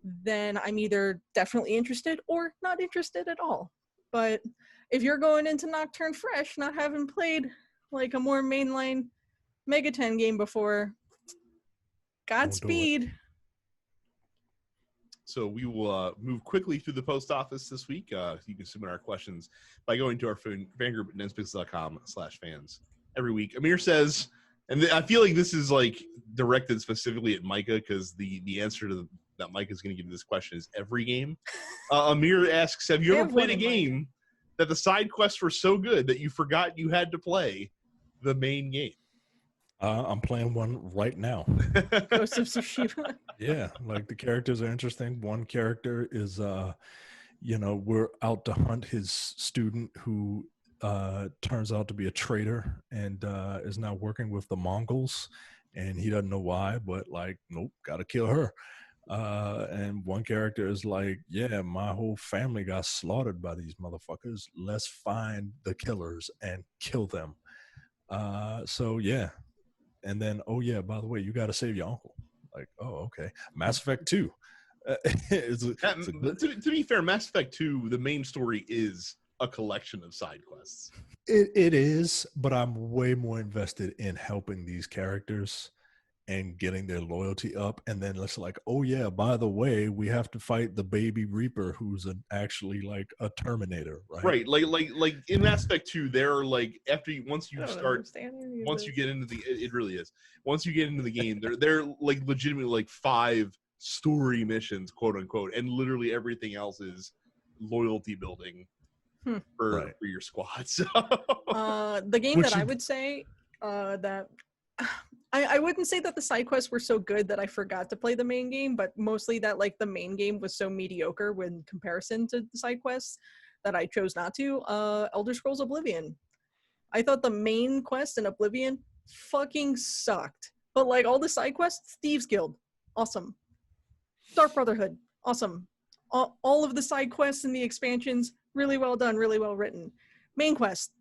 Speaker 3: then I'm either definitely interested or not interested at all. But if you're going into Nocturne fresh, not having played like a more mainline Mega 10 game before, Godspeed.
Speaker 1: So we will move quickly through the post office this week. You can submit our questions by going to our fan group at nespixel.com/fans. Every week, Amir says, and I feel like this is like directed specifically at Micah because the answer to that Micah is going to give this question is every game. Amir asks, have you ever played a game that the side quests were so good that you forgot you had to play the main game?
Speaker 2: I'm playing one right now.
Speaker 3: Ghost of Tsushima.
Speaker 2: Yeah, like the characters are interesting. One character is, we're out to hunt his student who turns out to be a traitor and is now working with the Mongols, and he doesn't know why, but like, nope, gotta kill her. And one character is like, yeah, my whole family got slaughtered by these motherfuckers. Let's find the killers and kill them. So yeah. And then, oh yeah, by the way, you got to save your uncle. Like, oh, okay. Mass Effect 2.
Speaker 1: To be fair, Mass Effect 2, the main story is a collection of side quests.
Speaker 2: It is, but I'm way more invested in helping these characters and getting their loyalty up. And then it's like, oh yeah, by the way, we have to fight the baby Reaper, who's actually like a Terminator, right?
Speaker 1: Right, like in Mass Effect 2, they're like once you get into the, it really is. Once you get into the game, they're like legitimately like 5 story missions, quote unquote, and literally everything else is loyalty building for your squad. So
Speaker 3: the game that I would say that. I wouldn't say that the side quests were so good that I forgot to play the main game, but mostly that like the main game was so mediocre in comparison to the side quests that I chose not to. Elder Scrolls Oblivion. I thought the main quest in Oblivion fucking sucked. But like all the side quests, Thieves Guild, awesome. Dark Brotherhood, awesome. All of the side quests and the expansions, really well done, really well written. Main quest,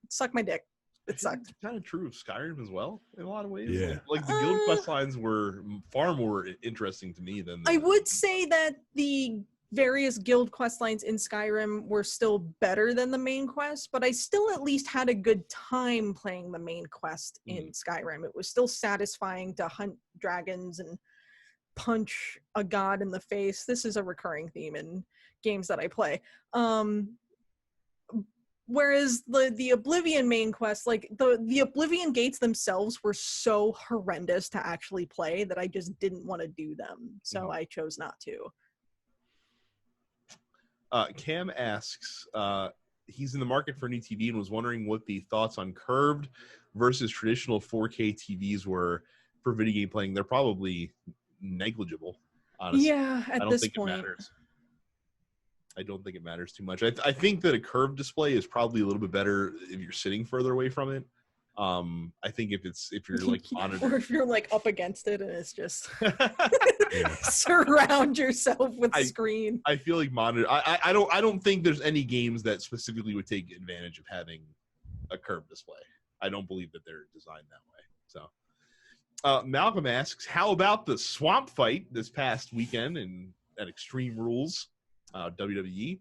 Speaker 3: suck my dick. It sucked.
Speaker 1: Kind of true of Skyrim as well in a lot of ways.
Speaker 2: Yeah.
Speaker 1: Like the guild quest lines were far more interesting to me than
Speaker 3: I would say that the various guild quest lines in Skyrim were still better than the main quest, but I still at least had a good time playing the main quest in Skyrim. It was still satisfying to hunt dragons and punch a god in the face. This is a recurring theme in games that I play. Whereas the Oblivion main quest, like the Oblivion gates themselves were so horrendous to actually play that I just didn't want to do them. So I chose not to.
Speaker 1: Cam asks, he's in the market for a new TV and was wondering what the thoughts on curved versus traditional 4K TVs were for video game playing. They're probably negligible, honestly.
Speaker 3: Yeah, at this point.
Speaker 1: It matters. I don't think it matters too much. I think that a curved display is probably a little bit better if you're sitting further away from it. I think if you're like monitoring,
Speaker 3: or if you're like up against it and it's just
Speaker 2: Yeah.
Speaker 3: surround yourself with screen.
Speaker 1: I feel like monitor. I don't think there's any games that specifically would take advantage of having a curved display. I don't believe that they're designed that way. So, Malcolm asks, how about the swamp fight this past weekend at Extreme Rules, WWE?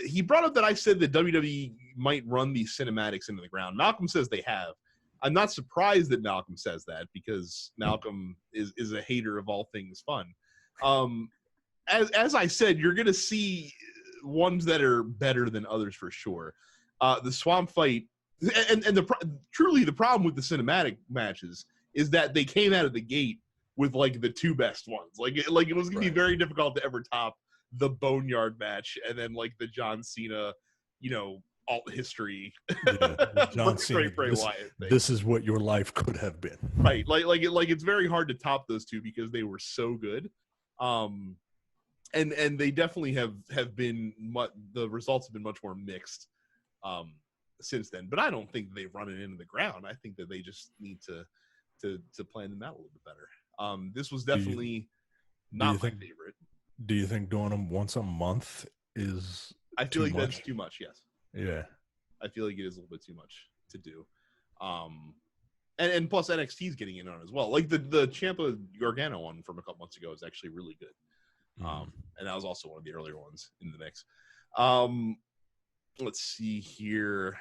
Speaker 1: He brought up that I said that WWE might run these cinematics into the ground. Malcolm says they have. I'm not surprised that Malcolm says that because Malcolm is a hater of all things fun. As I said, you're going to see ones that are better than others for sure. The swamp fight, and truly the problem with the cinematic matches is that they came out of the gate with like the two best ones. Like it was going to be very difficult to ever top the Boneyard match and then like the John Cena, alt history.
Speaker 2: Yeah, John Cena. This is what your life could have been.
Speaker 1: Right. Like it's very hard to top those two because they were so good. And they definitely have been the results have been much more mixed since then. But I don't think they run it into the ground. I think that they just need to plan them out a little bit better. This was definitely not my favorite.
Speaker 2: Do you think doing them once a month is?
Speaker 1: I feel like that's too much. Yes.
Speaker 2: Yeah.
Speaker 1: I feel like it is a little bit too much to do. And plus NXT's getting in on it as well. Like the Ciampa Gargano one from a couple months ago is actually really good. And that was also one of the earlier ones in the mix. Let's see here.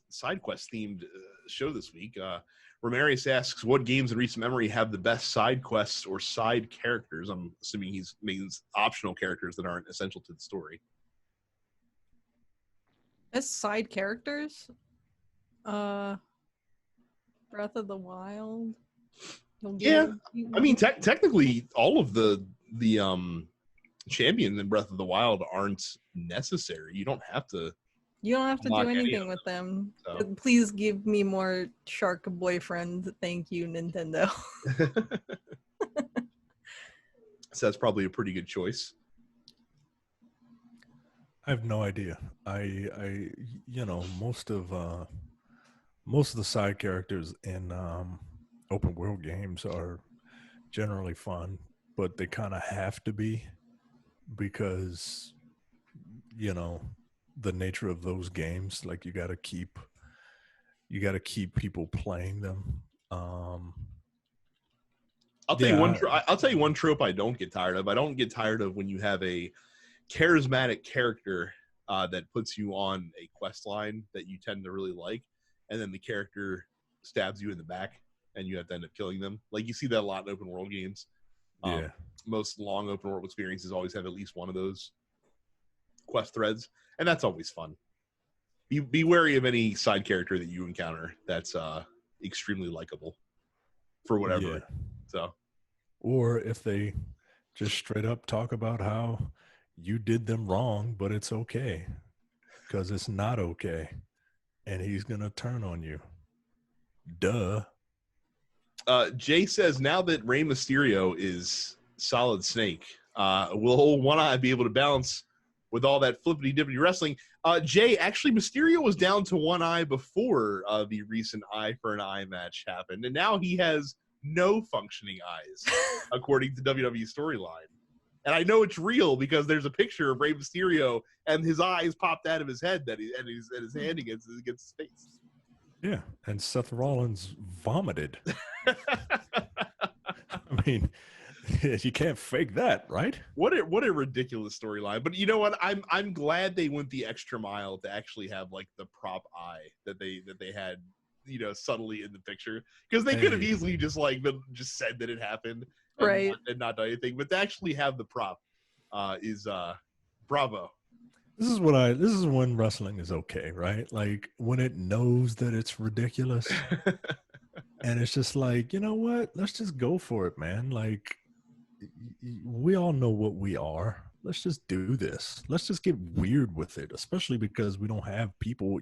Speaker 1: Side quest themed show this week. Ramarius asks, what games in recent memory have the best side quests or side characters? I'm assuming he's means optional characters that aren't essential to the story.
Speaker 3: Best side characters? Breath of the Wild.
Speaker 1: Yeah, I mean, technically, all of the champions in Breath of the Wild aren't necessary. You don't have to.
Speaker 3: You don't have to do anything with them. So. Please give me more shark boyfriend. Thank you, Nintendo.
Speaker 1: So that's probably a pretty good choice.
Speaker 2: I have no idea. I most of the side characters in open world games are generally fun, but they kind of have to be because the nature of those games, like you got to keep people playing them. I'll
Speaker 1: tell you one trope I don't get tired of. I don't get tired of when you have a charismatic character that puts you on a quest line that you tend to really like, and then the character stabs you in the back and you have to end up killing them. Like you see that a lot in open world games. Most long open world experiences always have at least one of those quest threads, and that's always fun. Be wary of any side character that you encounter that's extremely likable for whatever.
Speaker 2: Yeah.
Speaker 1: So,
Speaker 2: or if they just straight up talk about how you did them wrong, but it's okay because it's not okay, and he's gonna turn on you. Duh.
Speaker 1: Jay says, now that Rey Mysterio is Solid Snake, will One Eye be able to balance with all that flippity-dippity wrestling? Jay, actually, Mysterio was down to one eye before the recent Eye for an Eye match happened, and now he has no functioning eyes, according to WWE storyline. And I know it's real because there's a picture of Rey Mysterio, and his eyes popped out of his head and his hand against his face.
Speaker 2: Yeah, and Seth Rollins vomited. I mean, you can't fake that, right?
Speaker 1: What a ridiculous storyline. But you know what? I'm glad they went the extra mile to actually have like the prop eye that they had, subtly in the picture, because they could have easily just said that it happened,
Speaker 3: right,
Speaker 1: and not done anything. But to actually have the prop is bravo.
Speaker 2: This is when wrestling is okay, right? Like when it knows that it's ridiculous and it's just like, you know what? Let's just go for it, man. Like we all know what we are. Let's just do this. Let's just get weird with it, especially because we don't have people,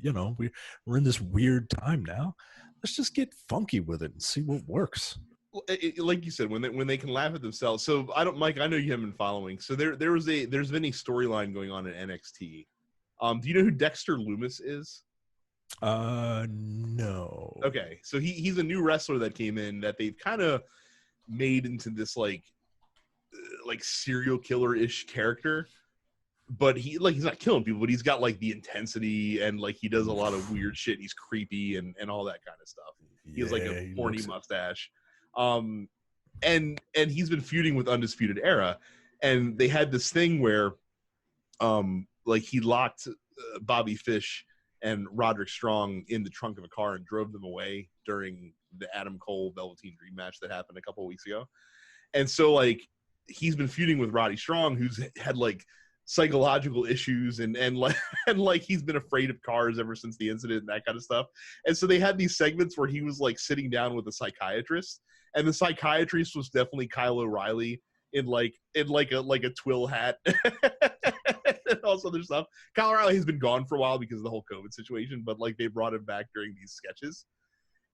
Speaker 2: we're in this weird time now. Let's just get funky with it and see what works.
Speaker 1: Like you said, when they can laugh at themselves. So Mike, I know you haven't been following. So there's been a storyline going on in NXT. Do you know who Dexter Loomis is?
Speaker 2: No.
Speaker 1: Okay, so he's a new wrestler that came in that they've kind of made into this like serial killer-ish character, but he's not killing people, but he's got like the intensity and like he does a lot of weird shit. He's creepy and all that kind of stuff. He has like a horny mustache. And he's been feuding with Undisputed Era, and they had this thing where like he locked Bobby Fish and Roderick Strong in the trunk of a car and drove them away during the Adam Cole Velveteen Dream match that happened a couple of weeks ago. And so like he's been feuding with Roddy Strong, who's had like psychological issues and like he's been afraid of cars ever since the incident and that kind of stuff. And so they had these segments where he was like sitting down with a psychiatrist, and the psychiatrist was definitely Kyle O'Reilly in like a twill hat and all this other stuff. Kyle O'Reilly has been gone for a while because of the whole COVID situation, but like they brought him back during these sketches.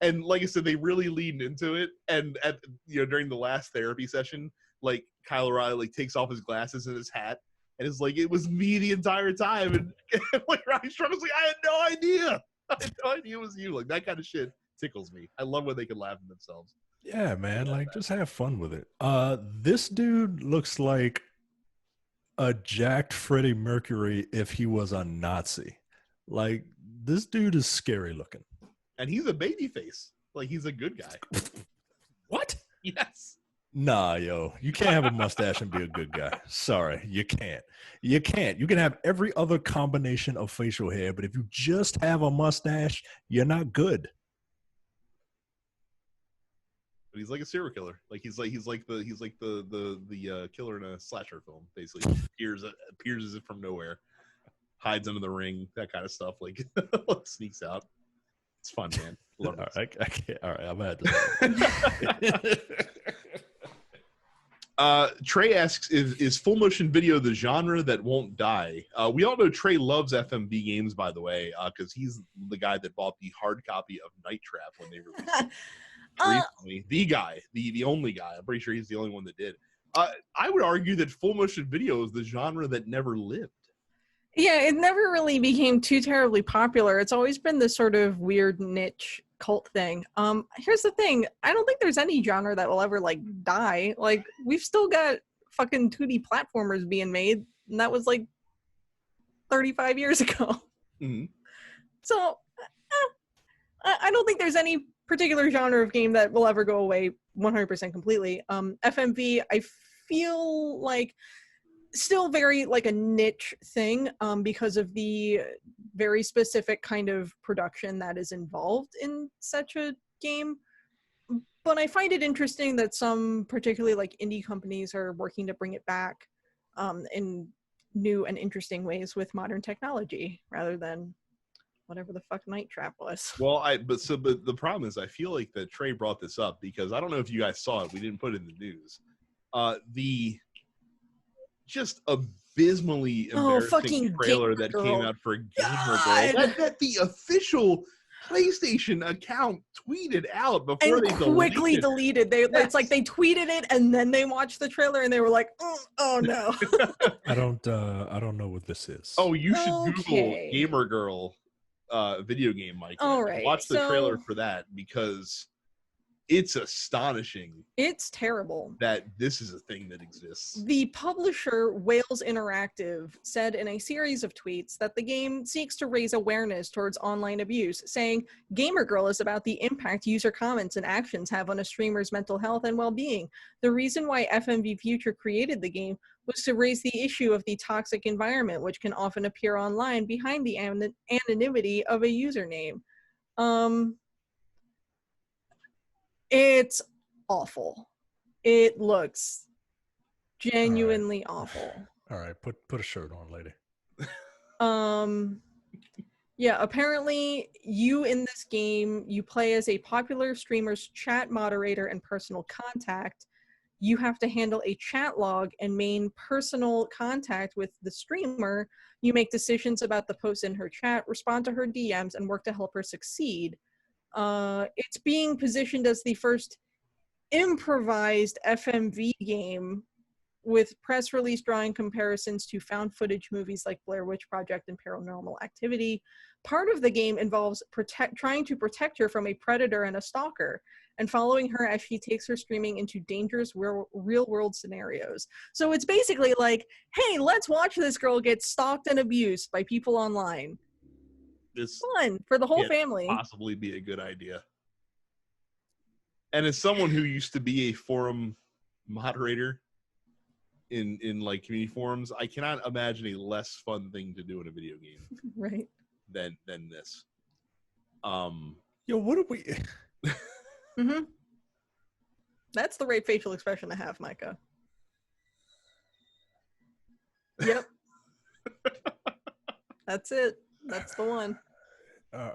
Speaker 1: And like I said, they really leaned into it. And at during the last therapy session, like Kyle O'Reilly like takes off his glasses and his hat, and it's like it was me the entire time. And like Roddy Strong was like, I had no idea. I had no idea it was you. Like that kind of shit tickles me. I love when they can laugh at themselves.
Speaker 2: Yeah, man. Like just have fun with it. This dude looks like a jacked Freddie Mercury if he was a Nazi. Like this dude is scary looking.
Speaker 1: And he's a baby face. Like he's a good guy.
Speaker 2: What?
Speaker 1: Yes.
Speaker 2: Nah, yo. You can't have a mustache and be a good guy. Sorry, you can't. You can't. You can have every other combination of facial hair, but if you just have a mustache, you're not good.
Speaker 1: But he's like a serial killer. Like he's like the killer in a slasher film. Basically, appears as if from nowhere, hides under the ring, that kind of stuff. Like sneaks out. It's fun, man. Love it.
Speaker 2: I can't. All right, I'm gonna have to.
Speaker 1: Trey asks, is full motion video the genre that won't die? We all know Trey loves FMV games, by the way, because he's the guy that bought the hard copy of Night Trap when they released it. Recently. The guy, the only guy. I'm pretty sure he's the only one that did. I would argue that full motion video is the genre that never lived.
Speaker 3: Yeah, it never really became too terribly popular. It's always been this sort of weird niche cult thing. Here's the thing. I don't think there's any genre that will ever like die. Like we've still got fucking 2D platformers being made, and that was like 35 years ago.
Speaker 1: Mm-hmm.
Speaker 3: So I don't think there's any particular genre of game that will ever go away 100% completely. FMV, I feel like still very like a niche thing because of the very specific kind of production that is involved in such a game. But I find it interesting that some particularly like indie companies are working to bring it back in new and interesting ways with modern technology rather than whatever the fuck Night Trap was.
Speaker 1: Well, but the problem is I feel like that Trey brought this up because I don't know if you guys saw it. We didn't put it in the news. The just abysmally embarrassing trailer that came out for Gamer Girl that the official PlayStation account tweeted out before
Speaker 3: and
Speaker 1: they
Speaker 3: quickly deleted. It's like they tweeted it and then they watched the trailer and they were like, oh no.
Speaker 2: I don't know what this is.
Speaker 1: Oh, you should Google Gamer Girl video game, Mike.
Speaker 3: All right.
Speaker 1: Watch the trailer for that because it's astonishing.
Speaker 3: It's terrible
Speaker 1: that this is a thing that exists.
Speaker 3: The publisher, Wales Interactive, said in a series of tweets that the game seeks to raise awareness towards online abuse, saying, Gamer Girl is about the impact user comments and actions have on a streamer's mental health and well-being. The reason why FMV Future created the game was to raise the issue of the toxic environment, which can often appear online behind the anonymity of a username. It's awful. It looks genuinely awful.
Speaker 2: All right, put a shirt on, lady.
Speaker 3: Yeah, apparently you in this game, you play as a popular streamer's chat moderator and personal contact. You have to handle a chat log and main personal contact with the streamer. You make decisions about the posts in her chat, respond to her DMs, and work to help her succeed. It's being positioned as the first improvised FMV game with press release drawing comparisons to found footage movies like Blair Witch Project and Paranormal Activity. Part of the game involves trying to protect her from a predator and a stalker, and following her as she takes her streaming into dangerous real-world scenarios. So it's basically like, hey, let's watch this girl get stalked and abused by people online.
Speaker 1: This
Speaker 3: fun for the whole family.
Speaker 1: Possibly be a good idea. And as someone who used to be a forum moderator in like community forums, I cannot imagine a less fun thing to do in a video game
Speaker 3: right
Speaker 1: than this.
Speaker 2: Yo, what do we
Speaker 3: mm-hmm. That's the right facial expression to have, Micah. Yep. That's it. That's the one.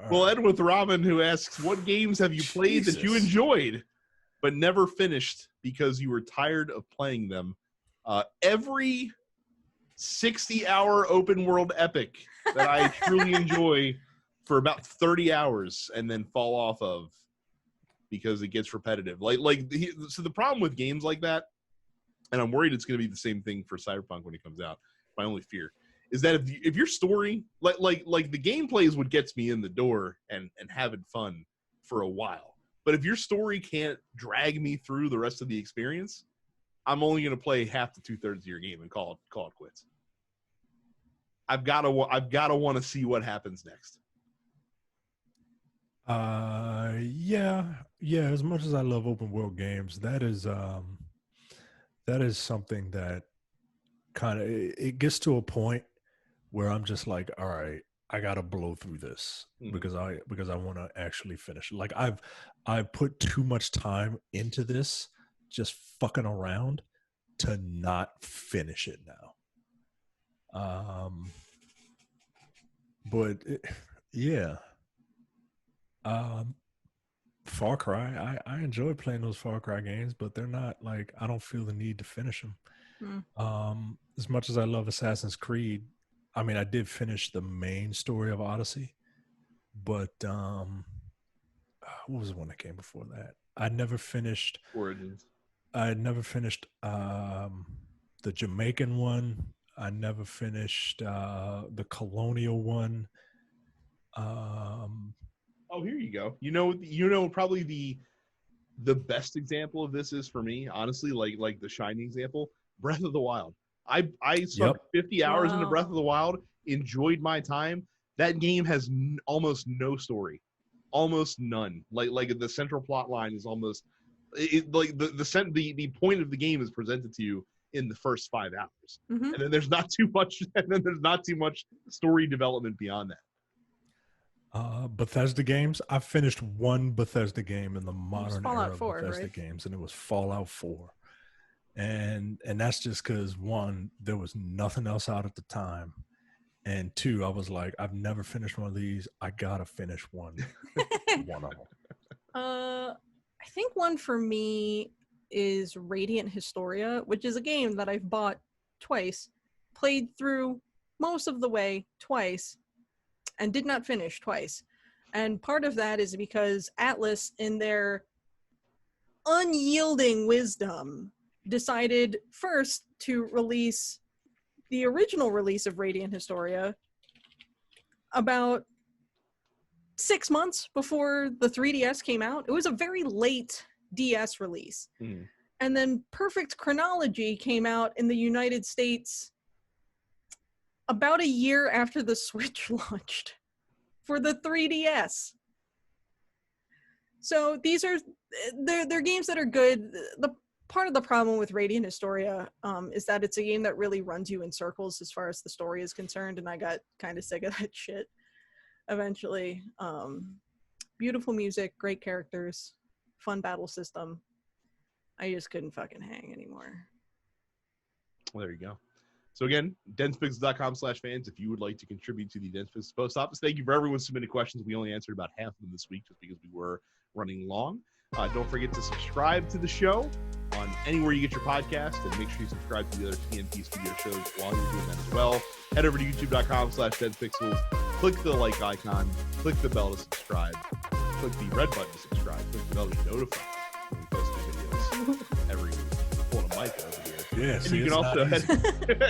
Speaker 1: We'll end with Robin, who asks, what games have you played that you enjoyed but never finished because you were tired of playing them? Every 60-hour open world epic that I truly enjoy for about 30 hours and then fall off of because it gets repetitive. So the problem with games like that, and I'm worried it's going to be the same thing for Cyberpunk when it comes out, my only fear, is that if your story, like the gameplay is what gets me in the door and having fun for a while. But if your story can't drag me through the rest of the experience, I'm only going to play half to 2/3 of your game and call it quits. I've got to want to see what happens next.
Speaker 2: Yeah. As much as I love open world games, that is something that kind of it gets to a point where I'm just like, all right, I gotta blow through this because I want to actually finish it. Like I've put too much time into this, just fucking around, to not finish it now. Far Cry, I enjoy playing those Far Cry games, but they're not like, I don't feel the need to finish them. As much as I love Assassin's Creed, I mean, I did finish the main story of Odyssey, but what was the one that came before that? I never finished
Speaker 1: Origins.
Speaker 2: I had never finished the Jamaican one. I never finished the Colonial one.
Speaker 1: Oh, here you go. You know, probably the best example of this is for me, honestly, like the shining example, Breath of the Wild. I sunk 50 hours into Breath of the Wild, enjoyed my time. That game has almost no story, almost none. Like the central plot line is almost the point of the game is presented to you in the first 5 hours, and then there's not too much, story development beyond that.
Speaker 2: Bethesda games. I finished one Bethesda game in the modern era of
Speaker 3: 4,
Speaker 2: Bethesda
Speaker 3: right?
Speaker 2: games, and it was Fallout 4. And that's just because, one, there was nothing else out at the time, and two, I was like, I've never finished one of these. I gotta finish one of them.
Speaker 3: I think one for me is Radiant Historia, which is a game that I've bought twice, played through most of the way twice, and did not finish twice. And part of that is because Atlas, in their unyielding wisdom, decided first to release the original release of Radiant Historia about 6 months before the 3DS came out. It was a very late DS release. And then Perfect Chronology came out in the United States about a year after the Switch launched for the 3DS. So they're games that are good. The part of the problem with Radiant Historia is that it's a game that really runs you in circles as far as the story is concerned, and I got kind of sick of that shit eventually. Beautiful music, great characters, fun battle system. I just couldn't fucking hang anymore.
Speaker 1: Well, there you go. So again, densepixels.com/fans if you would like to contribute to the Dense Pixels post office. Thank you for everyone submitting questions. We only answered about half of them this week just because we were running long. Don't forget to subscribe to the show on anywhere you get your podcast, and make sure you subscribe to the other TNT Studio shows while you're doing that as well. Head over to youtube.com/densepixels. Click the like icon. Click the bell to subscribe. Click the red button to subscribe. Click the bell to be notified when we post new videos every week. Pulling a mic over here.
Speaker 2: Yeah,
Speaker 1: And
Speaker 2: see,
Speaker 1: you can
Speaker 2: it's
Speaker 1: also
Speaker 2: not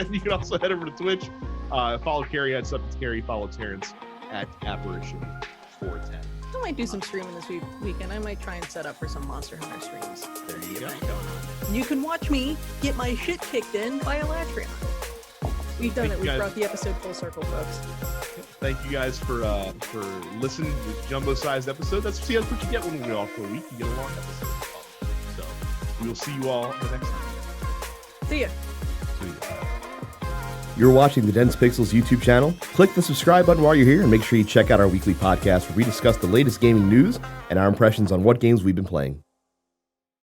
Speaker 2: easy.
Speaker 1: you can also head over to Twitch. Follow Carrie at Something's Carrie. Follow Terrence at Apparition410.
Speaker 3: I might do some streaming this weekend. I might try and set up for some Monster Hunter streams.
Speaker 1: There you go.
Speaker 3: And you can watch me get my shit kicked in by Elatria. We've done it. We've brought the episode full circle, folks.
Speaker 1: Thank you guys for listening to this jumbo-sized episode. That's what you get when we go off for a week. You get a long episode. So we will see you all the next time.
Speaker 3: See ya.
Speaker 4: You're watching the Dense Pixels YouTube channel. Click the subscribe button while you're here and make sure you check out our weekly podcast where we discuss the latest gaming news and our impressions on what games we've been playing.